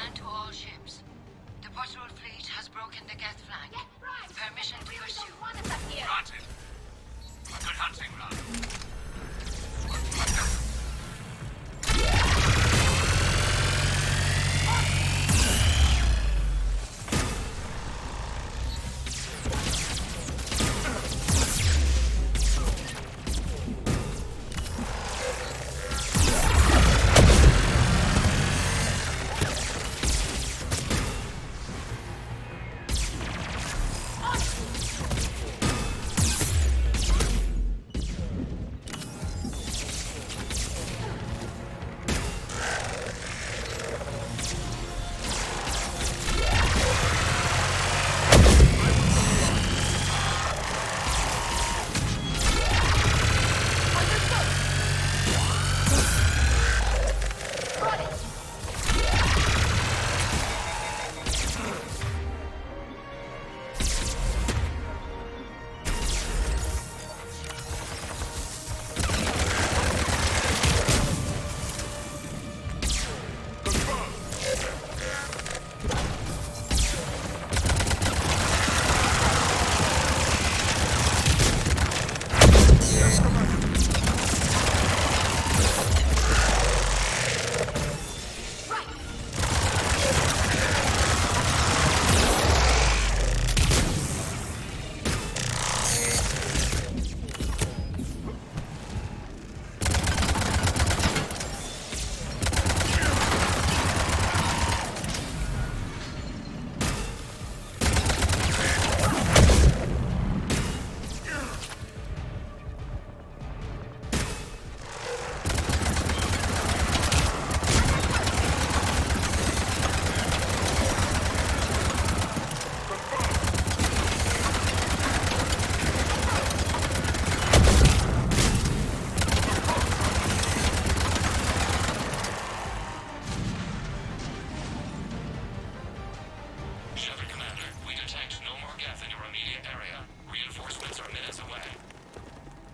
Command to all ships. The patrol fleet has broken the Geth flank. Permission to pursue. Granted. A good hunting run.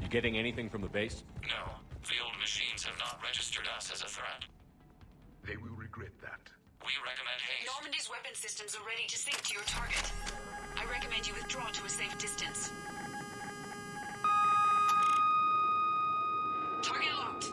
You getting anything from the base? No. The old machines have not registered us as a threat. They will regret that. We recommend haste. Normandy's weapon systems are ready to sync to your target. I recommend you withdraw to a safe distance. Target locked.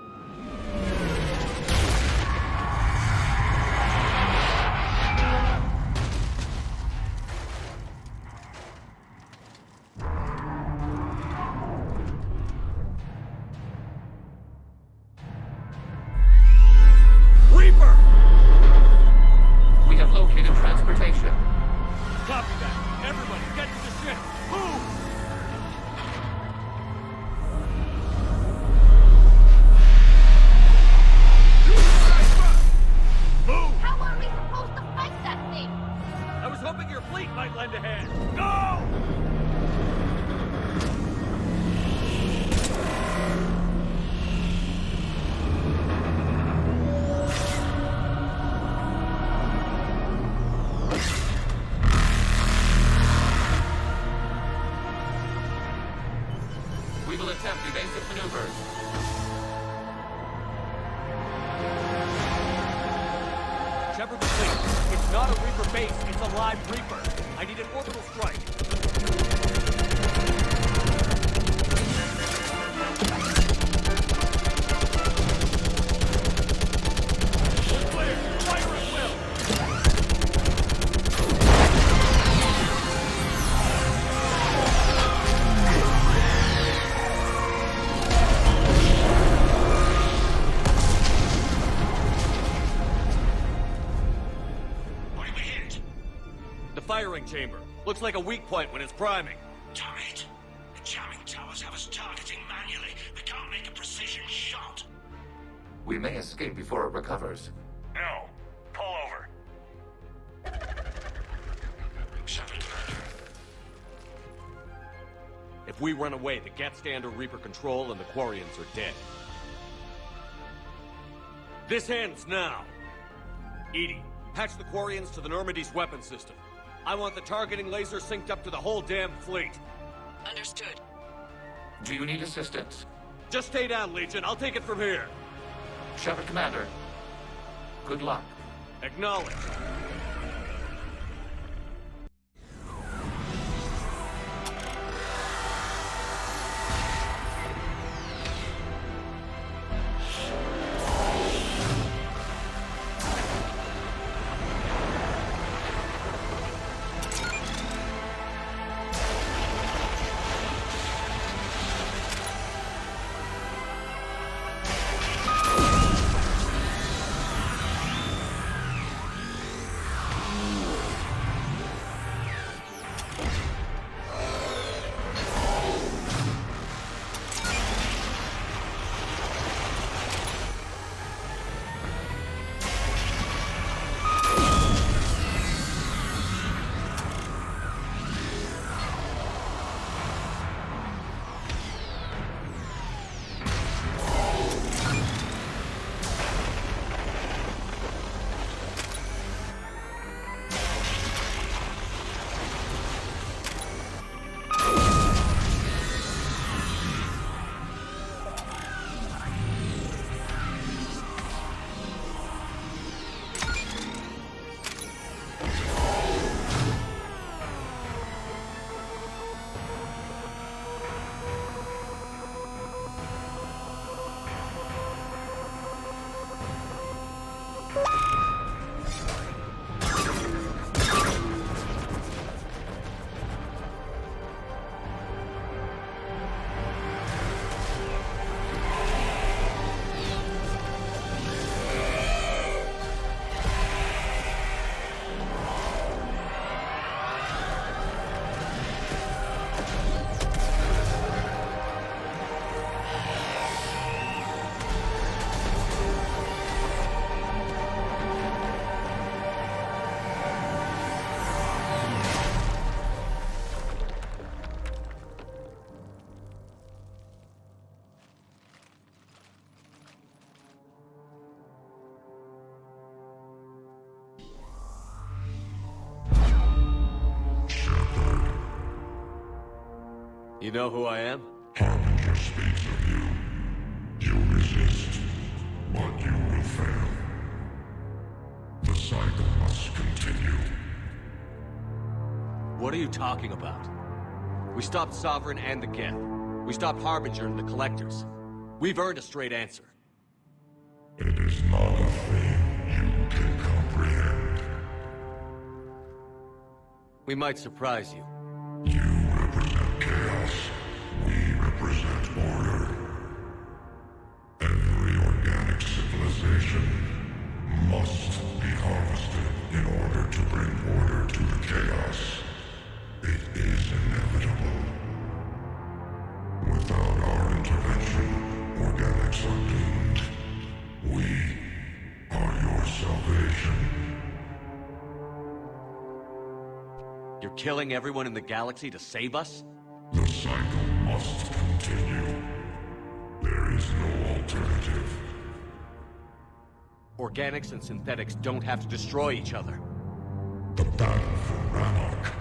Chamber. Looks like a weak point when it's priming. Damn it! The jamming towers have us targeting manually. We can't make a precision shot. We may escape before it recovers. No. Pull over. Shepard, Commander. If we run away, the Geth stay under Reaper control and the Quarians are dead. This ends now. Edie, patch the Quarians to the Normandy's weapon system. I want the targeting laser synced up to the whole damn fleet. Understood. Do you need assistance? Just stay down, Legion. I'll take it from here. Shepard, Commander. Good luck. Acknowledge. You know who I am? Harbinger speaks of you. You resist, but you will fail. The cycle must continue. What are you talking about? We stopped Sovereign and the Geth. We stopped Harbinger and the Collectors. We've earned a straight answer. It is not a thing you can comprehend. We might surprise you. You represent chaos. We represent order. Every organic civilization must be harvested in order to bring order to the chaos. It is inevitable. Without our intervention, organics are doomed. We are your salvation. You're killing everyone in the galaxy to save us? The cycle must continue. There is no alternative. Organics and synthetics don't have to destroy each other. The battle for Rannok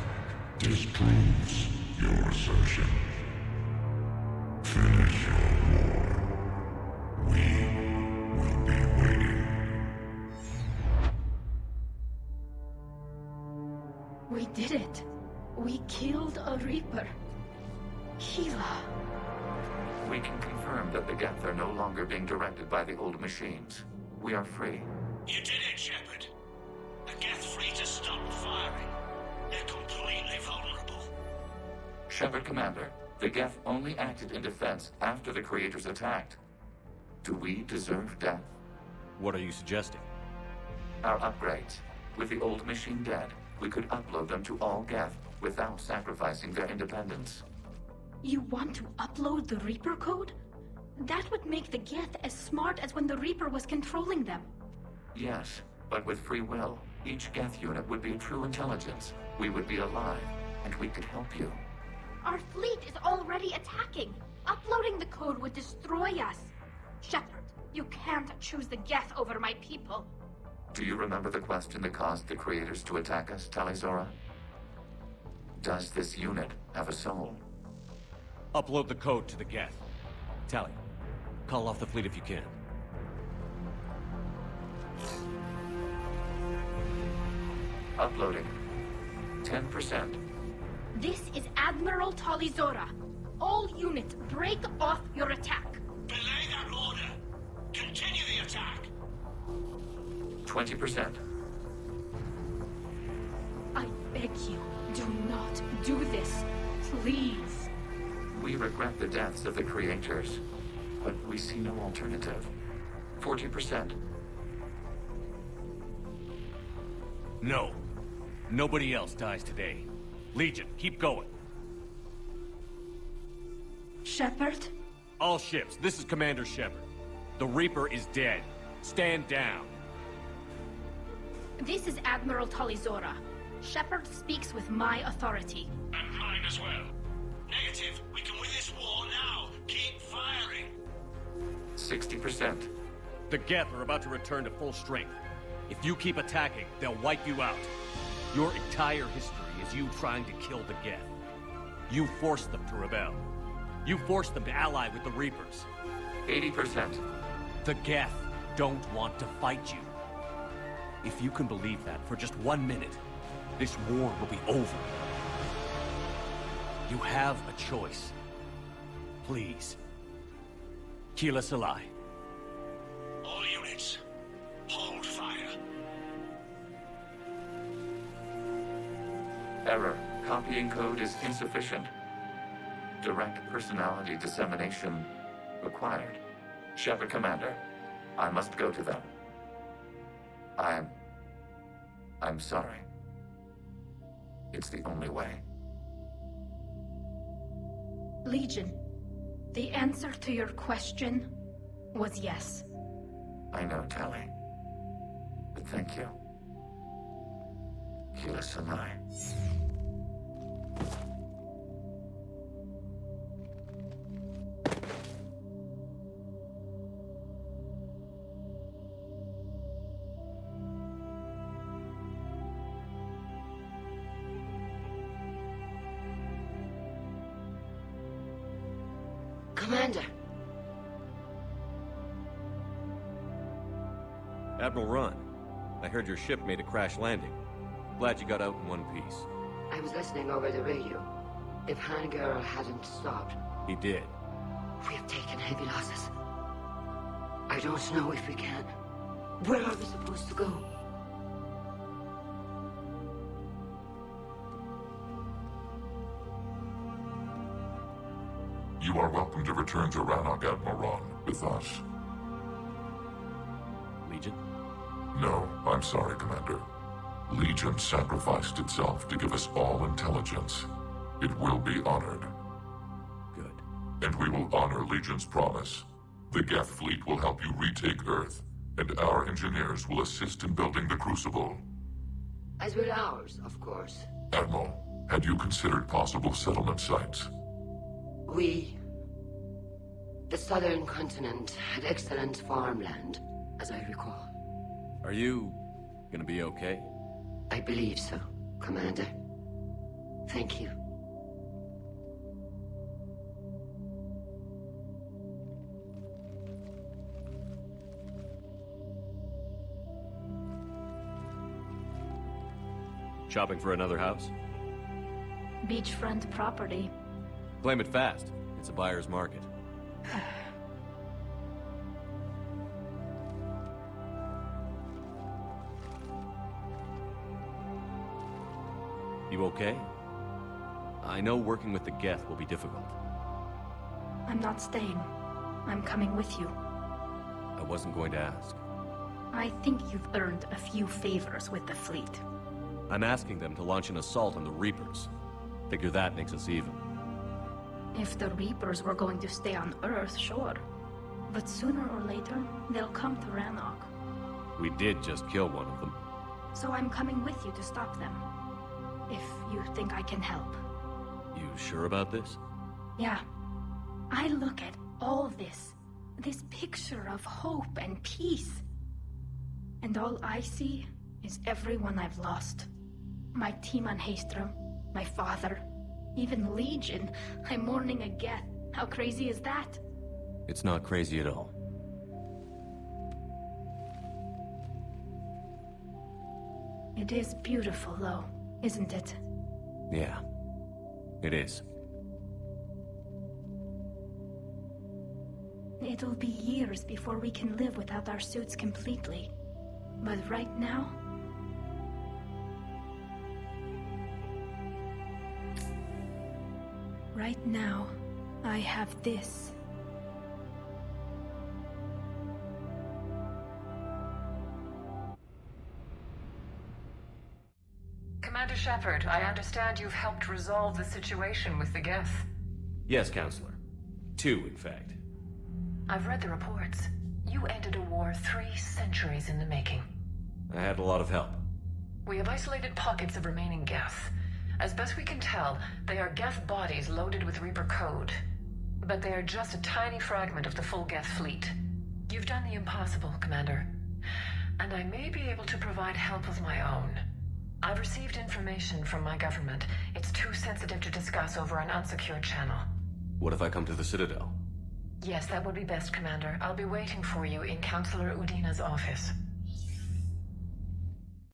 disproves your assertion. Finish your war. We will be waiting. We did it. We killed a Reaper. Gila. We can confirm that the Geth are no longer being directed by the old machines. We are free. You did it, Shepard. A Geth free to stop firing. They're completely vulnerable. Shepard, Commander, the Geth only acted in defense after the creators attacked. Do we deserve death? What are you suggesting? Our upgrades. With the old machine dead, we could upload them to all Geth without sacrificing their independence. You want to upload the Reaper code? That would make the Geth as smart as when the Reaper was controlling them. Yes, but with free will, each Geth unit would be true intelligence. We would be alive, and we could help you. Our fleet is already attacking. Uploading the code would destroy us. Shepard, you can't choose the Geth over my people. Do you remember the question that caused the creators to attack us, Talizora? Does this unit have a soul? Upload the code to the Geth. Tally, call off the fleet if you can. Uploading. 10%. This is Admiral Talizora. All units, break off your attack. Belay that order. Continue the attack. 20%. I beg you, do not do this. Please. We regret the deaths of the creators, but we see no alternative. 40%. No. Nobody else dies today. Legion, keep going. Shepard? All ships, this is Commander Shepard. The Reaper is dead. Stand down. This is Admiral Talizora. Shepard speaks with my authority. And mine as well. Negative. We can win this war now. Keep firing. 60%. The Geth are about to return to full strength. If you keep attacking, they'll wipe you out. Your entire history is you trying to kill the Geth. You forced them to rebel. You forced them to ally with the Reapers. 80%. The Geth don't want to fight you. If you can believe that for just 1 minute, this war will be over. You have a choice. Please. Keep us alive. All units, hold fire. Error. Copying code is insufficient. Direct personality dissemination required. Shepard Commander, I must go to them. I'm sorry. It's the only way. Legion, the answer to your question was yes. I know, Tali. But thank you. Keep us alive. Commander! Admiral Ron, I heard your ship made a crash landing. Glad you got out in one piece. I was listening over the radio. If Hangirl hadn't stopped... He did. We have taken heavy losses. I don't know if we can. Where are we supposed to go? You are welcome to return to Rannok, Admiral Ron, with us. Legion? No, I'm sorry, Commander. Legion sacrificed itself to give us all intelligence. It will be honored. Good. And we will honor Legion's promise. The Geth fleet will help you retake Earth, and our engineers will assist in building the Crucible. As will ours, of course. Admiral, had you considered possible settlement sites? The southern continent had excellent farmland, as I recall. Are you gonna be okay? I believe so, Commander. Thank you. Shopping for another house? Beachfront property. Claim it fast. It's a buyer's market. You okay? I know working with the Geth will be difficult. I'm not staying. I'm coming with you. I wasn't going to ask. I think you've earned a few favors with the fleet. I'm asking them to launch an assault on the Reapers. Figure that makes us even. If the Reapers were going to stay on Earth, sure. But sooner or later, they'll come to Rannok. We did just kill one of them. So I'm coming with you to stop them. If you think I can help. You sure about this? Yeah. I look at all this picture of hope and peace. And all I see is everyone I've lost. My team on Haestrom, my father, even Legion. I'm mourning a Geth. How crazy is that? It's not crazy at all. It is beautiful, though, isn't it? Yeah, it is. It'll be years before we can live without our suits completely. But right now... Right now, I have this. Commander Shepard, I understand you've helped resolve the situation with the Geth. Yes, Counselor. 2, in fact. I've read the reports. You ended a war 3 centuries in the making. I had a lot of help. We have isolated pockets of remaining Geth. As best we can tell, they are Geth bodies loaded with Reaper code. But they are just a tiny fragment of the full Geth fleet. You've done the impossible, Commander. And I may be able to provide help of my own. I've received information from my government. It's too sensitive to discuss over an unsecured channel. What if I come to the Citadel? Yes, that would be best, Commander. I'll be waiting for you in Counselor Udina's office.